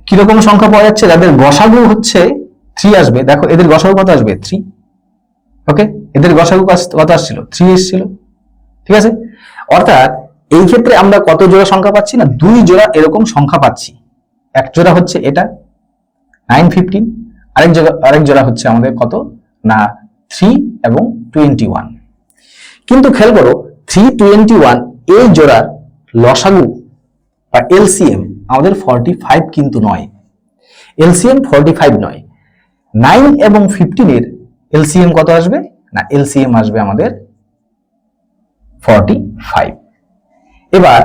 কিরকম সংখ্যা পাওয়া যাচ্ছে, যাদের গসাগু হচ্ছে 3 আসবে। দেখো এদের গসাগু কত আসবে 3, ওকে, এদের গসাগু কত আসছিল 3 এসেছিল, ঠিক আছে। অর্থাৎ এই ক্ষেত্রে আমরা কত জোড়া সংখ্যা পাচ্ছি না 2 জোড়া এরকম সংখ্যা পাচ্ছি। এক জোড়া হচ্ছে এটা 9 15, আরেক জোড়া হচ্ছে আমাদের কত না 3 এবং 21। কিন্তু খেয়াল করো 3 21 এই জোড়ার লসাগু বা LCM আমাদের 45 কিন্তু নয়, LCM 45 নয়। 9 এবং 15 এর LCM কত আসবে না LCM আসবে আমাদের 45। এবার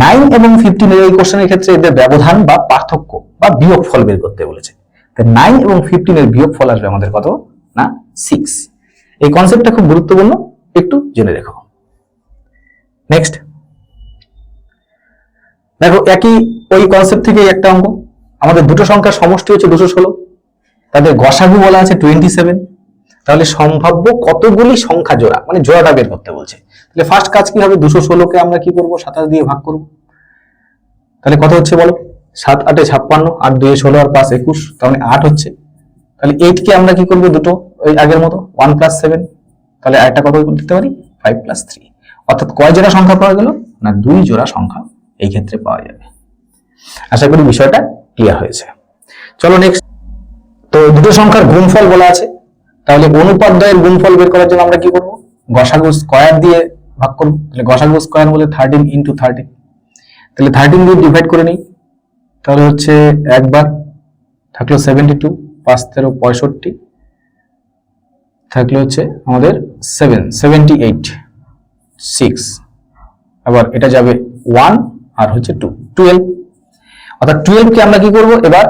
9 এবং 15 এর এই কোশ্চেনের ক্ষেত্রে এদের ব্যবধান বা পার্থক্য বা বিয়োগফল বের করতে বলেছে। তো 9 এবং 15 এর বিয়োগফল আসবে আমাদের কত না 6। এই কনসেপ্টটা খুব গুরুত্বপূর্ণ, একটু জেনে রেখো। নেক্সট দেখো একই ওই কনসেপ্ট থেকে একটা অঙ্ক, আমাদের দুটো সংখ্যার সমষ্টি হচ্ছে 216, তাদের গসাগু বলা আছে 27। তাহলে সম্ভাব্য কতগুলি সংখ্যা জোড়া, মানে জোড়াটা বের করতে বলছে। তাহলে ফার্স্ট কাজ কি হবে, 216 কে আমরা কি করব, 27 দিয়ে ভাগ করব। তাহলে কত হচ্ছে বলো, 7 8 56, 8 2 16 আর 5 21, তাহলে 8 হচ্ছে। তাহলে 8 কে আমরা কি করব, দুটো ওই আগের মতো 1 + 7, তাহলে আরেকটা কত লিখতে পারি, 5 + 3। অর্থাৎ কয় জোড়া সংখ্যা পাওয়া গেল না, 2 জোড়া সংখ্যা এই ক্ষেত্রে পাওয়া যাবে। আশা করি বিষয়টা ক্লিয়ার হয়েছে। চলো নেক্সট। তো দুটো সংখ্যার গুণফল বলা আছে, তাহলে অনুপাদ্বয়ের গুণফল বের করার জন্য আমরা কি করব, গসাগু স্কয়ার দিয়ে ভাগ করব। তাহলে গসাগু স্কয়ার বলে 13 × 13, তাহলে 13 দিয়ে ডিভাইড করে নেই, তাহলে হচ্ছে একবার থাকলো 72, 5 13 65, থাকলো হচ্ছে আমাদের 78 6, আবার এটা যাবে 1 আর হচ্ছে 2 12। অর্থাৎ 12 কে আমরা কি করব, এবার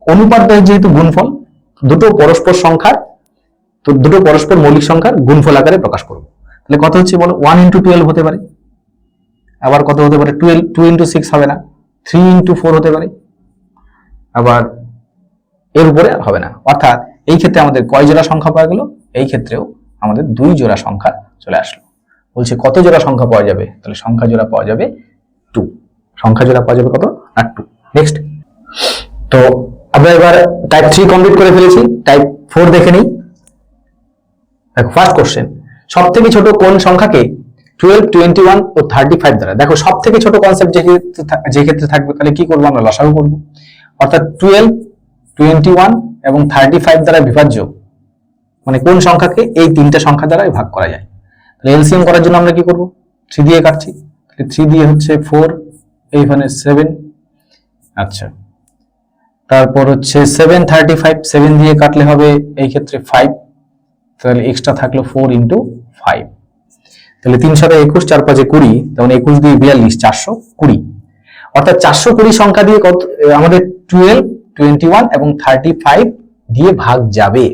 অনুপাদ্বয়ের যেহেতু গুণফল, দুটো পরস্পর সংখ্যার, তো দুটো পরস্পর মৌলিক সংখ্যার গুণফল আকারে প্রকাশ করব। তাহলে কত হচ্ছে বলো, 1 × 12 হতে পারে, আবার কত হতে পারে, 2 × 6 হবে না, 3 × 4 হতে পারে, আবার এর উপরে আর হবে না। অর্থাৎ এই ক্ষেত্রে আমাদের কয় জোড়া সংখ্যা পাওয়া গেল, এই ক্ষেত্রেও আমাদের 2 জোড়া সংখ্যা চলে আসলো। বলছে কত জোড়া সংখ্যা পাওয়া যাবে, তাহলে সংখ্যা জোড়া পাওয়া যাবে 2, সংখ্যা জোড়া পাওয়া যাবে কত না 2। নেক্সট। তো আমরা এবার টাইপ 3 কমপ্লিট করে ফেলেছি, টাইপ 4 দেখে নেই। দেখো ফার্স্ট কোশ্চেন, সব থেকে ছোট কোন সংখ্যাকে 12 21 ও 35 দ্বারা, দেখো সব থেকে ছোট কনসেপ্ট যে ক্ষেত্রে থাকবে, তাহলে কি করবো, আমরা লসাগু করব। অর্থাৎ 12 21 এবং 35 দ্বারা বিভাজ্য, মানে কোন সংখ্যাকে এই তিনটা সংখ্যা দ্বারা ভাগ করা যায়। তাহলে এলসিএম করার জন্য আমরা কি করব, 3 দিয়ে কাটছি, তাহলে 3 দিয়ে হচ্ছে 4, এইখানে 7, আচ্ছা, তারপর হচ্ছে 7 35, 7 দিয়ে কাটলে হবে এই ক্ষেত্রে 5, তাহলে এক্সট্রা থাকলো 4 × 5, তাহলে 3 7 21, 4 5 20, তখন 21 দিয়ে 42, 420। অর্থাৎ 420 সংখ্যা দিয়ে কত আমাদের 12 21 এবং 35 দিয়ে ভাগ যাবে।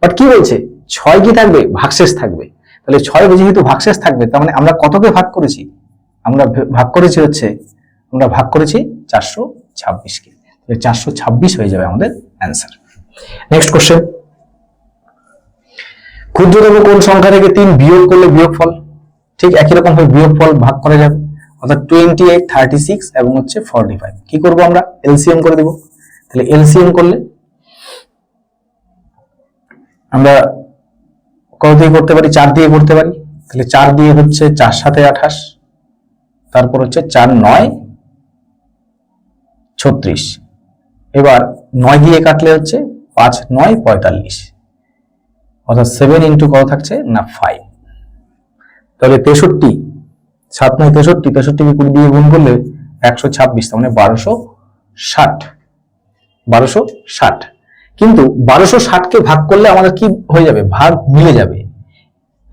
বাট কি বলছে, 6 কি থাকবে, ভাগশেষ থাকবে। তাহলে 6 যেহেতু ভাগশেষ থাকবে, তার মানে আমরা কতকে ভাগ করেছি, আমরা ভাগ করেছি হচ্ছে, আমরা ভাগ করেছি 426 কে, তাহলে 426 হয়ে যাবে আমাদের অ্যান্সার। নেক্সট কোশ্চেন, ক্ষুদ্রতম কোন সংখ্যা থেকে 3 বিয়োগ করলে বিয়োগফল, ঠিক একই রকম ভাবে বিয়োগফল ভাগ করা যাবে। অর্থাৎ 28 36 এবং হচ্ছে 45, কি করব আমরা, এলসিএম করে দেব। তাহলে এলসিএম করলে আমরা কত দিয়ে করতে পারি, 4 দিয়ে করতে পারি। তাহলে 4 দিয়ে হচ্ছে 4 7 28, তারপর হচ্ছে 4 9 36, এবার 9 দিয়ে কাটলে হচ্ছে 5 9 45, অর্থাৎ 7 × কত থাকছে না 5। তাহলে 63, 7 9 63, 63 কে 20 দিয়ে গুণ করলে 126, তার মানে 1260। কিন্তু 1260 কে ভাগ করলে আমাদের কি হয়ে যাবে, ভাগ মিলে যাবে,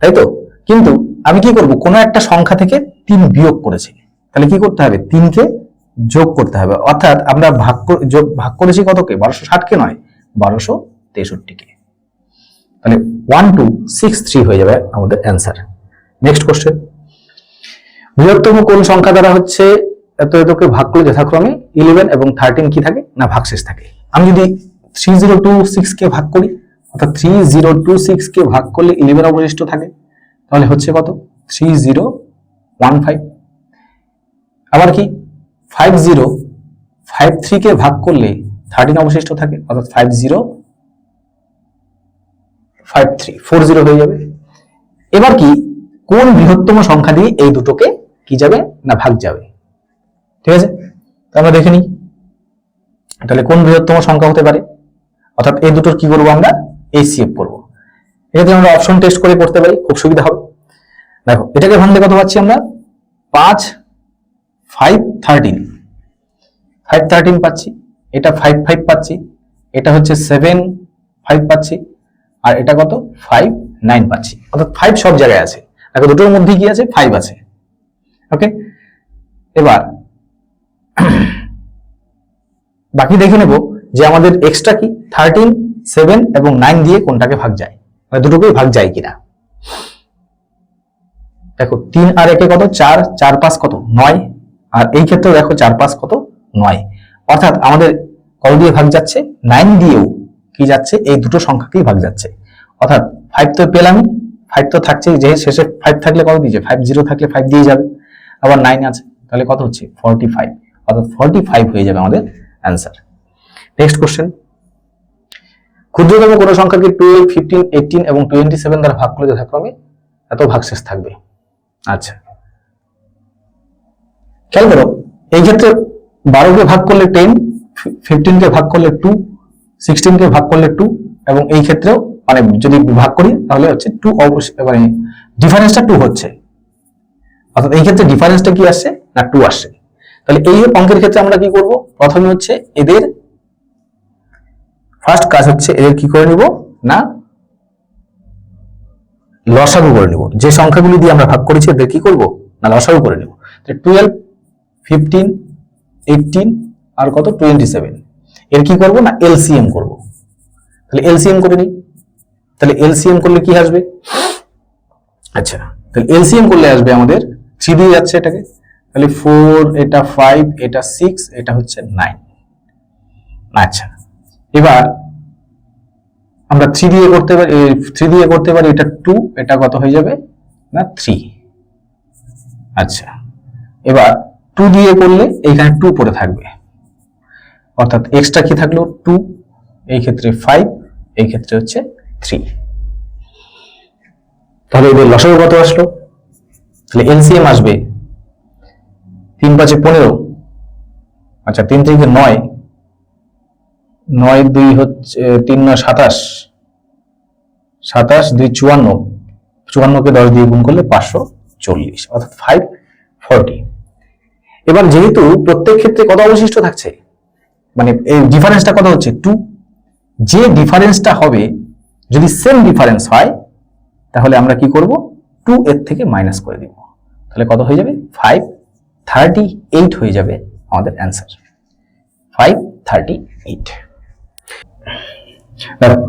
তাই তো। কিন্তু আমি কি করব, কোনো একটা সংখ্যা থেকে 3 বিয়োগ করেছি, তাহলে কি করতে হবে, 3 কে যোগ করতে হবে। অর্থাৎ আমরা ভাগ করেছি কতকে, 1260 কে নয়, 1263 কে। তাহলে 1263 হয়ে যাবে আমাদের অ্যান্সার। নেক্সট কোশ্চেন, বৃহত্তম কোন সংখ্যা দ্বারা হচ্ছে এতকে ভাগ করলে যথাক্রমে 11 এবং 13 কি থাকে না ভাগশেষ থাকে। আমি যদি 3026 কে ভাগ করি, অর্থাৎ 3026 কে ভাগ করলে 11 অবশিষ্ট থাকে, তাহলে হচ্ছে কত 3015। আবার কি 5053 কে ভাগ করলে 13 অবশিষ্ট থাকে, অর্থাৎ 5053 40 হয়ে যাবে। এবার কি কোন বৃহত্তম সংখ্যা দিয়ে এই দুটোকে কি যাবে না ভাগ যাবে, ঠিক আছে। আমরা দেখে নিই, তাহলে কোন বৃহত্তম সংখ্যা হতে পারে, অর্থাৎ এই দুটোর কি করবো আমরা এইচসিএফ করবো। এক্ষেত্রে আমরা অপশন টেস্ট করে করতে পারি, খুব সুবিধা হবে। দেখো এটাকে ভাঙলে কত পাচ্ছি আমরা, 5 5 13 5 13 পাচ্ছি, এটা 5 5 পাচ্ছি, এটা হচ্ছে 7 5 পাচ্ছি, আর এটা কত 5 9 পাচ্ছি। অর্থাৎ 5 সব জায়গায় আছে, দেখো দুটোর মধ্যে কি আছে 5 আছে। ওকে, এবার বাকি দেখে নেব যে আমাদের এক্সট্রা কি 13 7 এবং 9 দিয়ে কোনটাকে ভাগ যায়, মানে দুটোকেই ভাগ যায় কিনা। দেখো 3 আর 1 কত 4, 4 5 কত 9, আর এই ক্ষেত্রে দেখো 4 5 কত 9, অর্থাৎ আমাদের কত দিয়ে ভাগ যাচ্ছে 9 দিয়েও কি যাচ্ছে, এই দুটো সংখ্যাকেই ভাগ যাচ্ছে। অর্থাৎ 5 তো পেলামই, 5 তো থাকছেই, যে শেষে 5 থাকলে কত দিয়েছে, 5 0 থাকলে 5 দিয়ে যাবে, আবার 9 আছে, তাহলে কত হচ্ছে 45, অর্থাৎ 45 হয়ে যাবে আমাদের অ্যান্সার। নেক্সট কোশ্চেন, ক্ষুদ্রতম কোন সংখ্যাকে 12, 15, 18 এবং 27 দ্বারা ভাগ করলে যথাক্রমে এত ভাগশেষ থাকবে। আচ্ছা, খেয়াল করো, এই ক্ষেত্রে 12 কে ভাগ করলে 10, 15 কে ভাগ করলে 2, 16 কে ভাগ করলে 2, এবং এই ক্ষেত্রেও মানে যদি ভাগ করি তাহলে হচ্ছে 2, অবশ্যই মানে ডিফারেন্সটা 2 হচ্ছে, অর্থাৎ এই ক্ষেত্রে ডিফারেন্সটা কি আসছে না 2 আসছে। তাহলে এই অঙ্কের ক্ষেত্রে আমরা কি করব, প্রথমে হচ্ছে এদের ফার্স্ট কাজ হচ্ছে এদের কি করে নিব না লসাগু করে নিব। যে সংখ্যাগুলি দিয়ে আমরা ভাগ করেছি এদের কি করব না লসাগু করে নিব। তো 12, 15, 18 আর কত 27, এর কি করব না এলসিএম করব। তাহলে এলসিএম করে নিই, তাহলে এলসিএম করলে কি আসবে, আচ্ছা তাহলে এলসিএম করলে আসবে আমাদের 3 দিয়ে যাচ্ছে এটাকে, তাহলে 4, এটা 5, এটা 6, এটা হচ্ছে 9। আচ্ছা, এবার আমরা 3 দিয়ে করতে পারি, 3 দিয়ে করতে পারি, এটা 2, এটা কত হয়ে যাবে না 3। আচ্ছা, এবার 2 দিয়ে করলে এইখানে 2 পড়ে থাকবে, অর্থাৎ এক্সট্রা কি থাকলো 2, এই ক্ষেত্রে 5, এই ক্ষেত্রে হচ্ছে 3। তাহলে এদের লসাগু কত আসলো, তাহলে এলসিএম আসবে 3 5 15, আচ্ছা 3 থেকে 9, 9 2 হচ্ছে 3 9 27, 27 2 54, 54 কে 10 দিয়ে গুণ করলে 540, অর্থাৎ 540। এবার যেহেতু প্রত্যেক ক্ষেত্রে কত অবশিষ্ট থাকছে, মানে এই ডিফারেন্সটা কত হচ্ছে 2, যে ডিফারেন্সটা হবে যদি সেম ডিফারেন্স হয় তাহলে আমরা কি করব 2 এর থেকে মাইনাস করে দিব, তাহলে কত হয়ে যাবে 538 হয়ে যাবে আমাদের অ্যান্সার, 538।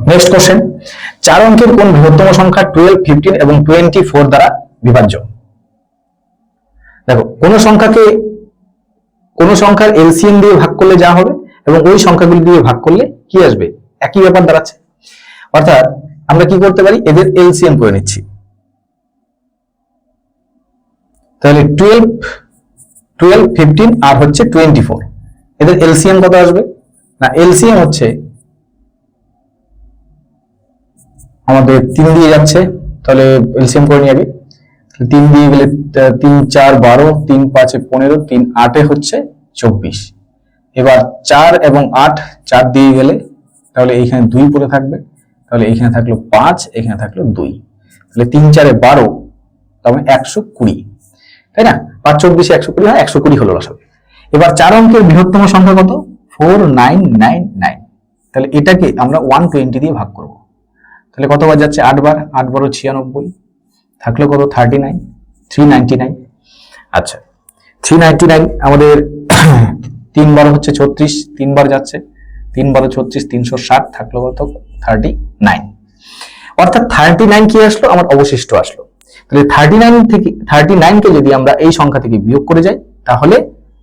নেক্সট কোশ্চেন, 4 অঙ্কের কোন বৃহত্তম সংখ্যা 12, 15 এবং 24 দ্বারা বিভাজ্য। দেখো, কোন সংখ্যার এলসিএম দিয়ে ভাগ করলে যা হবে এবং ওই সংখ্যাগুলি দিয়ে ভাগ করলে কি আসবে একই ব্যাপার দাঁড়াচ্ছে। অর্থাৎ আমরা কি করতে পারি, এদের এলসিএম করে নিচ্ছি, তাহলে 12, 15 আর হচ্ছে 24, এদের এলসিএম কত আসবে না এলসিএম হচ্ছে আমাদের 3 দিয়ে যাচ্ছে, তাহলে এলসিএম করে নিয়ে 3 দিয়ে গেলে 3 4 12, 3 5 15, 3 8 হচ্ছে 24। এবার 4 এবং 8, 4 দিয়ে গেলে তাহলে এইখানে 2 পড়ে থাকবে, তাহলে এইখানে থাকলো 5, এখানে থাকলো 2, তাহলে 3 4 12, তার মানে 120, তাই না, 5 24 120 হয়, 120 হলো লসাগু। এবার 4 অঙ্কের বৃহত্তম সংখ্যা কত 4999, তাহলে এটাকে আমরা 120 দিয়ে ভাগ করব, তাহলে কতবার যাচ্ছে 8 বার, 8 বার 96, থাকলো কত 39, 399। আচ্ছা 399 আমাদের 3 বার হচ্ছে 36, 3 বার যাচ্ছে, 3 বার 36, 360, থাকলো কত 39, অর্থাৎ 39 কি আসলো আমার অবশিষ্ট আসলো। তাহলে 39 কে যদি আমরা এই সংখ্যা থেকে বিয়োগ করে যাই তাহলে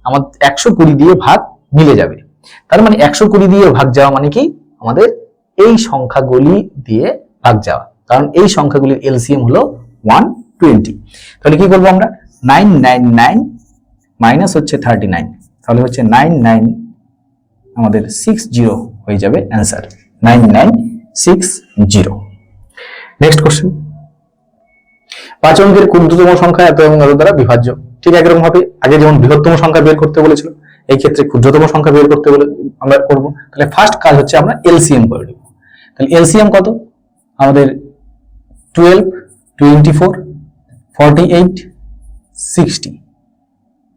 আমাদের 120 দিয়ে ভাগ মিলে যাবে। তার মানে 120 দিয়ে ভাগ যাওয়া মানে কি আমাদের এই সংখ্যাগুলি দিয়ে ভাগ যাওয়া, কারণ এই সংখ্যাগুলির এলসিএম হলো 120। তাহলে কি করবো আমরা 999 মাইনাস হচ্ছে 39, তাহলে হচ্ছে 99 আমাদের 60 হয়ে যাবে অ্যান্সার, 9960। নেক্সট কোশ্চেন, 5 অঙ্কের ক্ষুদ্রতম সংখ্যা এত এবং এত দ্বারা বিভাজ্য। ঠিক একরকম ভাবে আগে যেমন বৃহত্তম সংখ্যা বের করতে বলেছিল, এই ক্ষেত্রে ক্ষুদ্রতম সংখ্যা বের করতে বলে আমরা করব। তাহলে ফার্স্ট কাজ হচ্ছে আমরা এলসিএম করে নেব। তাহলে এলসিএম কত আমাদের 12, 24, 48, 60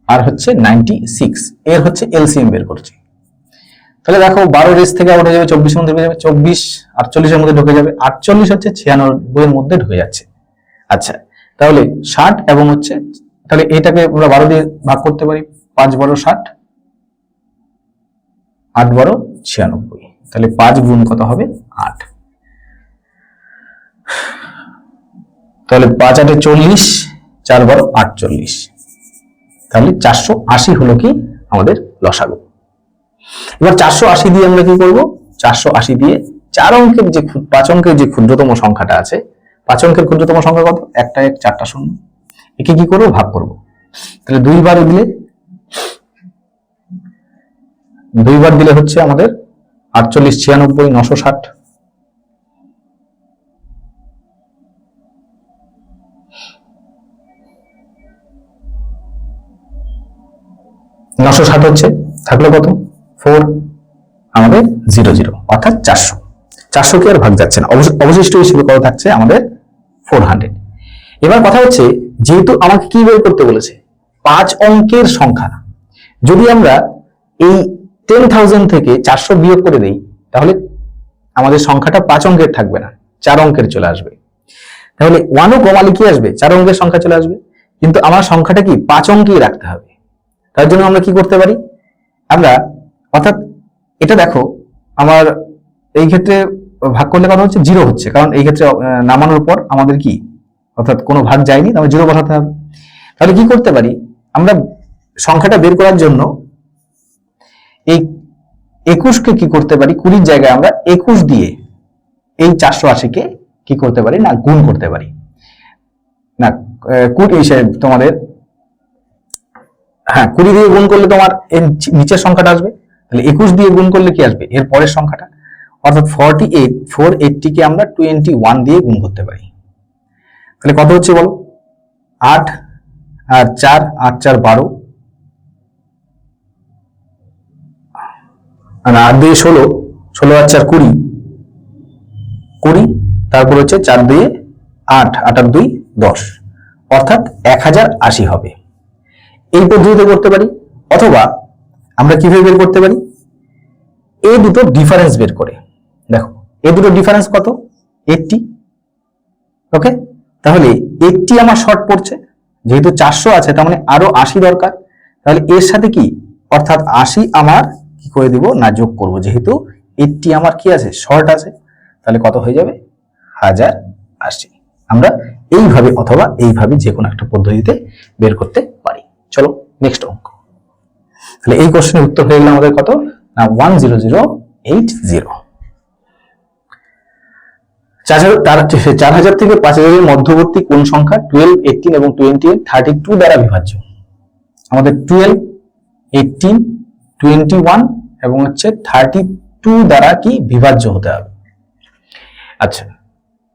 আর হচ্ছে 96, এর হচ্ছে এলসিএম বের করছি। তাহলে দেখো 12 রেস থেকে উঠে যাবে 24 এর মধ্যে ঢুকে যাবে, 24 48 এর মধ্যে ঢুকে যাবে, 48 হচ্ছে 96 এর মধ্যে ঢুকে যাচ্ছে। আচ্ছা তাহলে 60 এবং হচ্ছে, তাহলে এটাকে আমরা 12 দিয়ে ভাগ করতে পারি, 5 12 60, 8 12 96, তাহলে 5 গুণ কত হবে 8, তাহলে 5 8 40, 4 12 48, তাহলে 480 হলো কি আমাদের লসাগু। এবার 480 দিয়ে আমরা কি করব, 480 দিয়ে পাঁচ অঙ্কের যে ক্ষুদ্রতম সংখ্যাটা আছে, 5 অঙ্কের ক্ষুদ্রতম সংখ্যা কত? একটা 1 4টা 0। একে কি করবো? ভাগ করব। তাহলে দুইবার দিলে হচ্ছে আমাদের 48 96 960। হচ্ছে, থাকলো কত? 4, আমাদের 0 0, অর্থাৎ 400। 400 কে আর ভাগ যাচ্ছে না, অবশিষ্ট হিসেবে কত থাকছে আমাদের? 400। এবার কথা হচ্ছে, যেহেতু আমাকে কি বের করতে বলেছে? 5 অঙ্কের সংখ্যা। যদি আমরা এই 10,000 থেকে 400 বিয়োগ করে দেই, তাহলে আমাদের সংখ্যাটা 5 অঙ্কের থাকবে না, 4 অঙ্কের চলে আসবে। তাহলে 1ও কমালে কি আসবে? 4 অঙ্কের সংখ্যা চলে আসবে। কিন্তু আমার সংখ্যাটা কি 5 অঙ্কেই রাখতে হবে। তার জন্য আমরা কি করতে পারি? অর্থাৎ এটা দেখো, আমার এই ক্ষেত্রে ভাগ করলে কথা হচ্ছে 0 হচ্ছে, কারণ এই ক্ষেত্রে নামানোর পর আমাদের কি, অর্থাৎ কোনো ভাগ যায়নি, তাহলে 0 বসাতে হবে। তাহলে কি করতে পারি? আমরা সংখ্যাটা বের করার জন্য এই 21কে কি করতে পারি? 20-র জায়গায় আমরা 21 দিয়ে এই 480-কে কি করতে পারি? না, গুণ করতে পারি। না, 20 তোমাদের, হ্যাঁ, 20 দিয়ে গুণ করলে তোমার এর নিচের সংখ্যাটা আসবে। তাহলে 21 দিয়ে গুণ করলে কি আসবে? এর পরের সংখ্যাটা। অর্থাৎ 480 কে আমরা 21 দিয়ে গুণ করতে পারি। তাহলে কত হচ্ছে বলো? 8 আর 4, 8 4 12, আর 8 দিয়ে 16, 16 আর 4 20, 20, তারপর হচ্ছে 4 দিয়ে 8, 8 আর 2 10, অর্থাৎ 1080 হবে। এই পদ্ধতিতে করতে পারি, অথবা আমরা কিভাবে বের করতে পারি? এই দুটো ডিফারেন্স বের করে দেখো, এই দুটো ডিফারেন্স কত? 80। ওকে, তাহলে 80 আমার শর্ট পড়ছে, যেহেতু 400 আছে, তার মানে আরো 80 দরকার। তাহলে এর সাথে কি, অর্থাৎ 80 আমার কি করে দিব? না, যোগ করব, যেহেতু 80 আমার কি আছে? শর্ট আছে। তাহলে কত হয়ে যাবে? 1080। আমরা এইভাবে অথবা এইভাবে যে কোনো একটা পদ্ধতিতে বের করতে পারি। চলো নেক্সট অঙ্ক। তাহলে এই কোশ্চেনের উত্তর হয়ে গেল আমাদের কত? না, 10080। 4000 থেকে 5000 এর মধ্যবর্তী কোন সংখ্যা 12, 18 এবং 28 32 দ্বারা বিভাজ্য? আমাদের 12, 18, 21 এবং হচ্ছে 32 দ্বারা কি বিভাজ্য হতে হবে। আচ্ছা,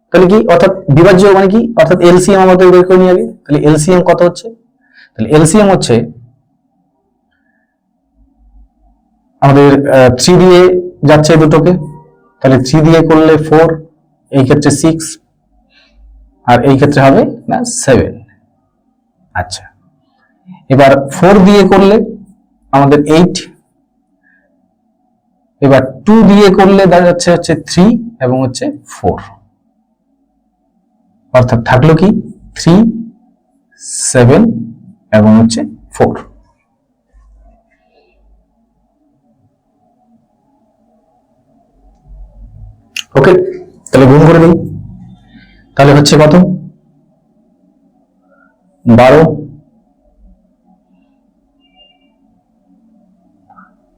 তাহলে কি, অর্থাৎ বিভাজ্য মানে কি? অর্থাৎ এলসিএম আমাদের বের করে নিয়ে যাবে। তাহলে এলসিএম কত হচ্ছে? তাহলে এলসিএম হচ্ছে আমাদের 3 দিয়ে যাচ্ছে দুটোকে, তাহলে 3 দিয়ে করলে 4, এই ক্ষেত্রে 6, আর এই ক্ষেত্রে হবে না 7। আচ্ছা, এবার 4 দিয়ে করলে আমাদের 8, এবার 2 দিয়ে করলে দেখা যাচ্ছে 3 এবং হচ্ছে 4, অর্থাৎ থাকলো কি 3, 7 এবং হচ্ছে 4। ওকে, তাহলে গুণ করে দিই। তাহলে হচ্ছে কত? 12,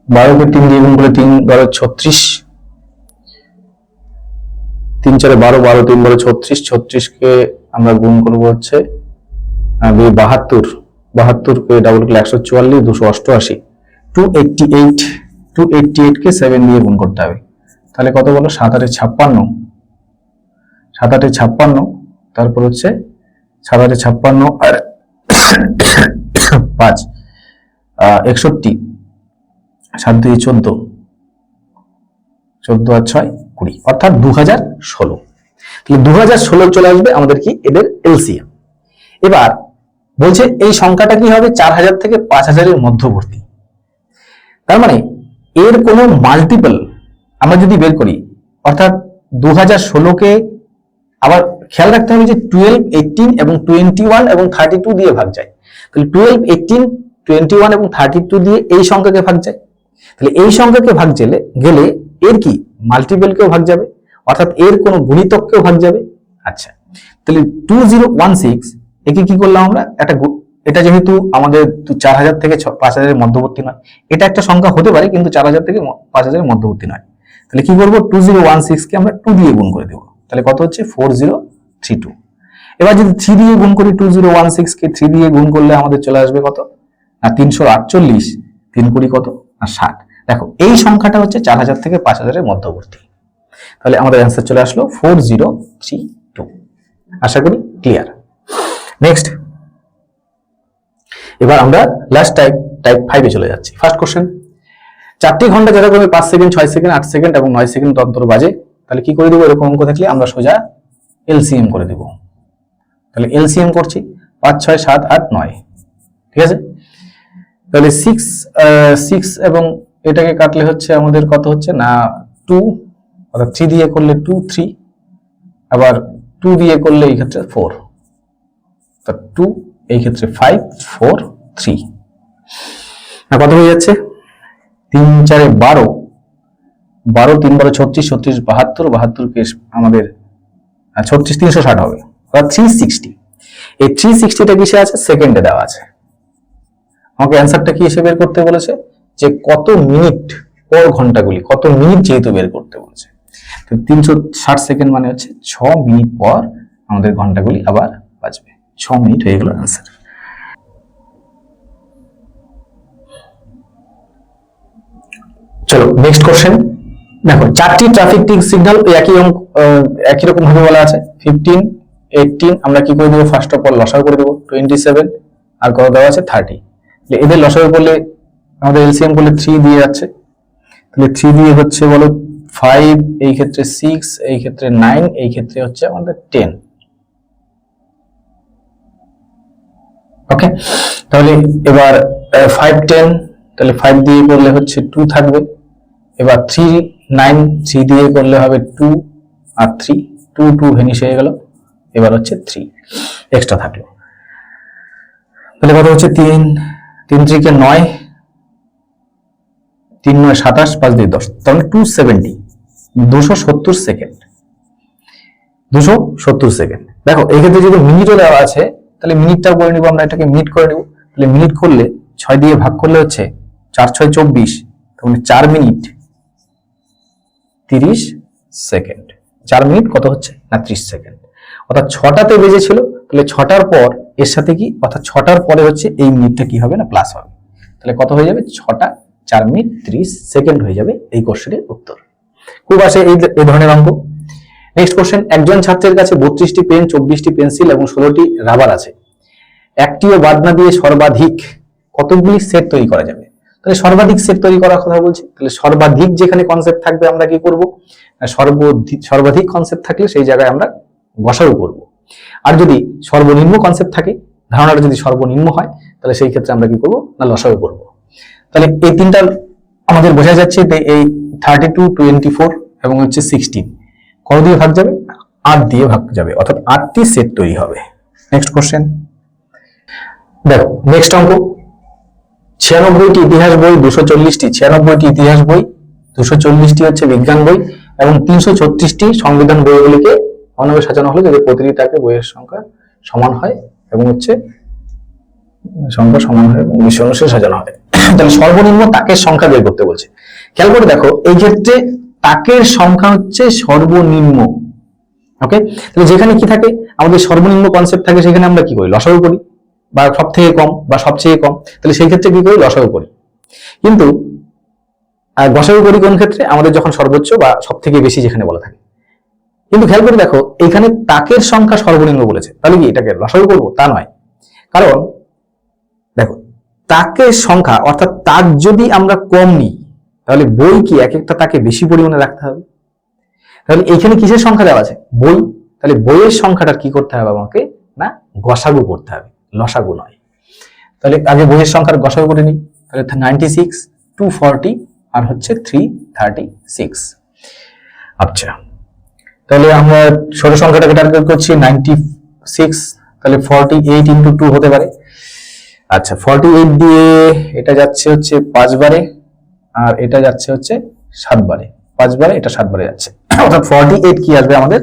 12কে 3 দিয়ে গুণ করলে 3 12 36, 3 4 12, 12 3 12 36, 36কে আমরা গুণ করবো হচ্ছে 72, 72কে ডাবল করলে 144, 288, 288, 288কে 7 দিয়ে গুণ করতে হবে। তাহলে কত বলো? 7 8 56, 7 8 56, তারপর হচ্ছে 7 8 56 আর 5 61, 7 2 14, 14 আর 6 20, অর্থাৎ 2016। তাহলে 2016 চলে আসবে আমাদের কি এদের এলসিএম। এবার বলছে এই সংখ্যাটা কি হবে? 4000 থেকে 5000 এর মধ্যবর্তী। তার মানে এর কোনো মাল্টিপল আমরা যদি বের করি, অর্থাৎ 2016কে আবার খেয়াল রাখতে হবে যে 12, 18 এবং 21 এবং 32 দিয়ে ভাগ যায়। তাহলে 12, 18, 21 এবং 32 দিয়ে এই সংখ্যাকে ভাগ যায়। তাহলে এই সংখ্যাকে ভাগ গেলে এর কি মাল্টিপলকেও ভাগ যাবে, অর্থাৎ এর কোনো গুণিতককেও ভাগ যাবে। আচ্ছা, তাহলে 2016 একে কি করলাম আমরা? এটা যেহেতু আমাদের 4000 থেকে 5000 এর মধ্যবর্তী নয়, এটা একটা সংখ্যা হতে পারে কিন্তু 4000 থেকে 5000 এর মধ্যবর্তী নয়। তাহলে কি করবো, 2016 কে আমরা 2 দিয়ে গুণ করে দেবো, তাহলে কত হচ্ছে 4032। এবার যদি 3 দিয়ে গুণ করি, 2016 কে 3 দিয়ে গুণ করলে আমাদের চলে আসবে কত না 348, 3 কুড়ি কত না 60। দেখো এই সংখ্যাটা হচ্ছে 4000 থেকে 5000 এর মধ্যবর্তী, তাহলে আমাদের অ্যান্সার চলে আসলো 4032। আশা করি ক্লিয়ার। নেক্সট, এবার আমরা লাস্ট টাইপ 5 এ চলে যাচ্ছি। ফার্স্ট কোশ্চেন, 4টি ঘন্টা যথাক্রমে 5 সেকেন্ড, 6 সেকেন্ড, 8 সেকেন্ড এবং 9 সেকেন্ড অন্তর বাজে, তাহলে কি করে দেবো, এরকম অঙ্ক থাকলে আমরা সোজা এলসিএম করে দেব। তাহলে এলসিএম করছি, 5 6 7 8 9, ঠিক আছে। তাহলে 6 এবং এটাকে কাটলে হচ্ছে আমাদের কত হচ্ছে না 2, অর্থাৎ 3 দিয়ে করলে 2 3, আবার 2 দিয়ে করলে এই ক্ষেত্রে 4, তো 2 এই ক্ষেত্রে 5 4 3, না কত হয়ে যাচ্ছে 3 4 12, 12 3 12 36, 36 72, 72 কে আমাদের 36 360 হবে, অর্থাৎ 360। এই 360টা কিসে আছে, সেকেন্ডে দেওয়া আছে। আমাকে অ্যান্সারটা কি এসে বের করতে বলেছে, যে কত মিনিট পর ঘন্টাগুলি, কত মিনিট যেহেতু বের করতে বলেছে, তো 360 সেকেন্ড মানে হচ্ছে 6 মিনিট পর আমাদের ঘন্টাগুলি আবার বাজবে। 6 মিনিট হয়ে গেল অ্যান্সার। চলো নেক্সট কোশ্চেন। দেখো 4টি ট্রাফিক সিগন্যাল একই রকম ভাবে বলা আছে, 15 18, আমরা কি করে দেবো, ফার্স্ট অফ অল লসাগু করে দেবো, 27 আর কত দেওয়া আছে 30। এদের লসাগু করলে আমাদের এলসিএম করলে 3 দিয়ে যাচ্ছে, তাহলে 3 দিয়ে হচ্ছে বলো 5, এই ক্ষেত্রে 6, এই ক্ষেত্রে 9, এই ক্ষেত্রে হচ্ছে আমাদের 10। ওকে, তাহলে এবার 5 10, তাহলে 5 দিয়ে করলে হচ্ছে 2 থাকবে, এবার 3 9, 3 দিয়ে করলে হবে 2 আর 3, 2 2 ভেনিশ হয়ে গেল, এবার হচ্ছে 3 এক্সট্রা থাকলো, তাহলে কত হচ্ছে 3 3 3 কে 9, 3 9 27, 5 দিয়ে 10, তাহলে 270, 270 সেকেন্ড, 270 সেকেন্ড। দেখো এই ক্ষেত্রে যদি মিনিটও দেওয়া আছে, তাহলে মিনিটটাও করে নিব, আমরা এটাকে মিনিট করে নিব। তাহলে মিনিট করলে 6 দিয়ে ভাগ করলে হচ্ছে 4 6 24, তাহলে 4 মিনিট 30 সেকেন্ড। 4 মিনিট কত হচ্ছে না 30 সেকেন্ড, অর্থাৎ 6টাতে বেজেছিল, তাহলে 6টার পর এর সাথে কি, অর্থাৎ 6টার পরে হচ্ছে এই মিনিটটা কি হবে না প্লাস হবে, তাহলে কত হয়ে যাবে 6টা 4 মিনিট 30 সেকেন্ড হয়ে যাবে এই কোশ্চেনের উত্তর। খুব আসে এই ধরনের অঙ্ক। নেক্সট কোশ্চেন, একজন ছাত্রের কাছে 32টি পেন, 24টি পেন্সিল এবং 16টি রাবার আছে, একটিও বাদ না দিয়ে সর্বাধিক কতগুলি সেট তৈরি করা যাবে। তাহলে সর্বাধিক সেট তৈরি করার কথা বলছি, তাহলে সর্বাধিক যেখানে কনসেপ্ট থাকবে আমরা কি করব, সর্বাধিক কনসেপ্ট থাকলে সেই জায়গায় আমরা গসাগু করব। আর যদি সর্বনিম্ন কনসেপ্ট থাকে, ধারণাটা যদি সর্বনিম্ন হয়, তাহলে সেই ক্ষেত্রে আমরা কি করব না লসাগু করব। তাহলে এই তিনটা আমাদের বোঝা যাচ্ছে, এই 32 24 এবং হচ্ছে 16 কত দিয়ে ভাগ যাবে, 8 দিয়ে ভাগ যাবে, অর্থাৎ 8টি সেট তৈরি হবে। নেক্সট কোশ্চেন দেখো, নেক্সট অঙ্ক, 96টি ইতিহাস বই, 240টি 96টি ইতিহাস বই, 240টি হচ্ছে বিজ্ঞান বই এবং 336টি সংবিধান বইগুলিকে অন্যভাবে সাজানো হলো যাতে প্রতিটি তাকে বইয়ের সংখ্যা সমান হয় এবং হচ্ছে সংখ্যা সমান হয় এবং বিষয় অনুসারে সাজানো হয়। তাহলে সর্বনিম্ন তাকের সংখ্যা বের করতে বলছে। খেয়াল করে দেখো, এই ক্ষেত্রে তাকের সংখ্যা হচ্ছে সর্বনিম্ন। ওকে, তাহলে যেখানে কি থাকে আমাদের সর্বনিম্ন কনসেপ্ট থাকে, সেখানে আমরা কি করি লসাগু করি, বা সব থেকে কম বা সবচেয়ে কম, তাহলে সেই ক্ষেত্রে কি করি লসাগু করি। কিন্তু গসাগু করি কোন ক্ষেত্রে, আমাদের যখন সর্বোচ্চ বা সব থেকে বেশি যেখানে বলা থাকে। কিন্তু খেয়াল করে দেখো, এখানে তাকের সংখ্যা সর্বনিম্ন বলেছে, তাহলে কি এটাকে লসাগু করবো তা নয়, কারণ দেখো তাকের সংখ্যা অর্থাৎ তাক যদি আমরা কম নিই, তাহলে বই কি এক একটা তাকে বেশি পরিমাণে রাখতে হবে। তাহলে এখানে কিসের সংখ্যা দেওয়া আছে, বই, তাহলে বইয়ের সংখ্যাটা কি করতে হবে আমাকে না গসাগু করতে হবে, লসাগু নয়। তাহলে আগে বইয়ের সংখ্যার গসাগু করে নিই, তাহলে 96 240 আর হচ্ছে 336। আচ্ছা, তাহলে আমরা ছোট সংখ্যাটাকে টার্গেট করছি 96, তাহলে 48 ইন্টু 2 হতে পারে। আচ্ছা, 48 দিয়ে এটা যাচ্ছে হচ্ছে 5 বারে, আর এটা যাচ্ছে হচ্ছে 7 বারে, 5 বারে এটা 7 বারে যাচ্ছে, অর্থাৎ 48 কি আসবে আমাদের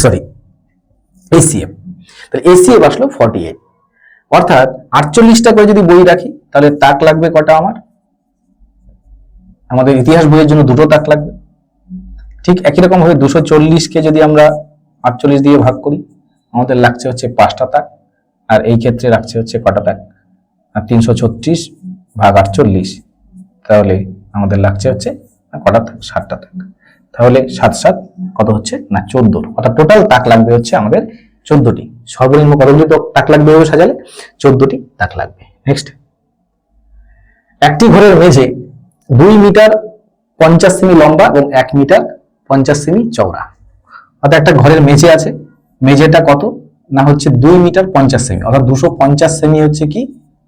সরি এসিএম। তাহলে এসিএম আসলো 48, অর্থাৎ 48টা করে যদি বই রাখি, তাহলে তাক লাগবে কটা আমার আমাদের ইতিহাস বইয়ের জন্য 2টো তাক লাগবে। ঠিক একই রকম ভাবে 240কে যদি আমরা 48 দিয়ে ভাগ করি, আমাদের লাগছে হচ্ছে 5টা তাক, আর এই ক্ষেত্রে লাগছে হচ্ছে কটা তাক, আর 336 ভাগ 48, তাহলে আমাদের লাগছে হচ্ছে কটা তাক, 7টা তাক। তাহলে 7 7 কত হচ্ছে না 14, অর্থাৎ টোটাল তাক লাগবে হচ্ছে আমাদের 14টি। সর্বনিম্ন কতগুলি তাক লাগবে এভাবে সাজালে? 14টি তাক লাগবে। নেক্সট, একটি ঘরের মেঝে 2 মিটার 50 সেমি লম্বা এবং 1 মিটার 50 সেমি চওড়া। অর্থাৎ একটা ঘরের মেঝে আছে, মেঝেটা কত না হচ্ছে 2 মিটার 50 সেমি, অর্থাৎ 250 সেমি হচ্ছে কি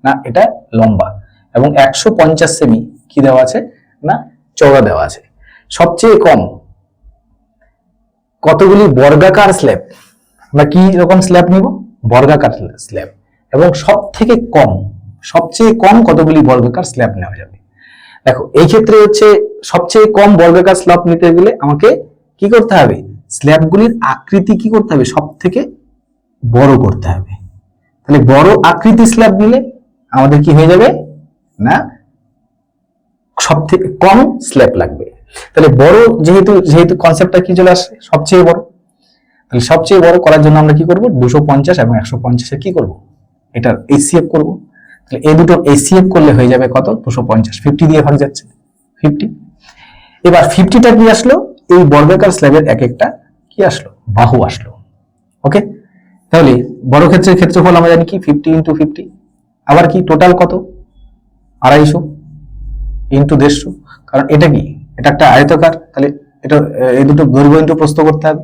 না এটা লম্বা, এবং 150 সেমি কি দেওয়া আছে না চওড়া দেওয়া আছে। সবচেয়ে কম কতগুলি বর্গাকার স্ল্যাব, আমরা কি রকম স্ল্যাব নিব? বর্গাকার স্ল্যাব। এবং সবচেয়ে কম কতগুলি বর্গাকার স্ল্যাব নেওয়া যাবে? দেখো এই ক্ষেত্রে হচ্ছে সবচেয়ে কম বর্গাকার স্ল্যাব নিতে গেলে আমাকে কি করতে হবে? স্ল্যাবগুলির আকৃতি কি করতে হবে? সব থেকে বড় করতে হবে। তাহলে বড় আকৃতি স্ল্যাব নিলে আমাদের কি হয়ে যাবে না সব থেকে কম স্ল্যাব লাগবে। তাহলে বড় যেহেতু কনসেপ্টটা কি চলে আসে সবচেয়ে বড়, তাহলে সবচেয়ে বড় করার জন্য আমরা কি করব? 250 এবং 150 এর কি করব? এটার এইচসিএফ করব। তাহলে এই দুটোর এইচসিএফ করলে হয়ে যাবে কত? 250, 50 দিয়ে ভাগ যাচ্ছে 50। এবার 50টা কি আসলো? এই বর্গাকার স্ল্যাবের এক একটা কি আসলো? বাহু আসলো। ওকে, তাহলে বড় ক্ষেত্রের ক্ষেত্রফল আমরা জানি কি 50 × 50, আবার কি টোটাল কত 250 × 150, কারণ এটা কি এটা একটা আয়তাকার, তাহলে এটা এই দুটো দৈর্ঘ্য ইনটু প্রস্থ করতে হবে।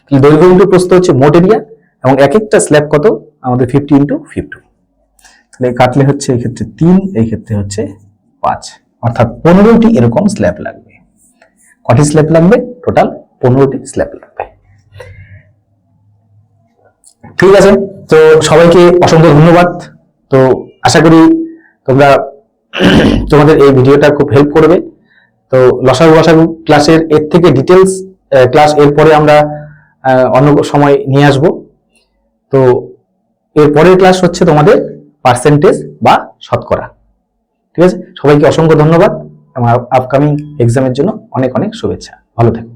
তাহলে দৈর্ঘ্য ইনটু প্রস্থ হচ্ছে মোট এরিয়া, এবং এক একটা স্ল্যাব কত আমাদের 50 × 50। তাহলে কাটলে হচ্ছে এই ক্ষেত্রে 3, এই ক্ষেত্রে হচ্ছে 5, অর্থাৎ 15টি এরকম স্ল্যাব লাগবে। কটি স্ল্যাব লাগবে? টোটাল 15টি স্ল্যাব লাগবে। ঠিক আছে, তো সবাইকে অসংখ্য ধন্যবাদ। তো আশা করি তোমাদের এই ভিডিওটা খুব হেল্প করবে। তো লসাগু গসাগু ক্লাসের এর থেকে ডিটেলস ক্লাস এরপরে আমরা অন্য সময় নিয়ে আসব। তো এর পরের ক্লাস হচ্ছে তোমাদের পার্সেন্টেজ বা শতকরা। ঠিক আছে, সবাইকে অসংখ্য ধন্যবাদ। আমার আপকামিং এক্সামের জন্য অনেক অনেক শুভেচ্ছা। ভালো থেকো।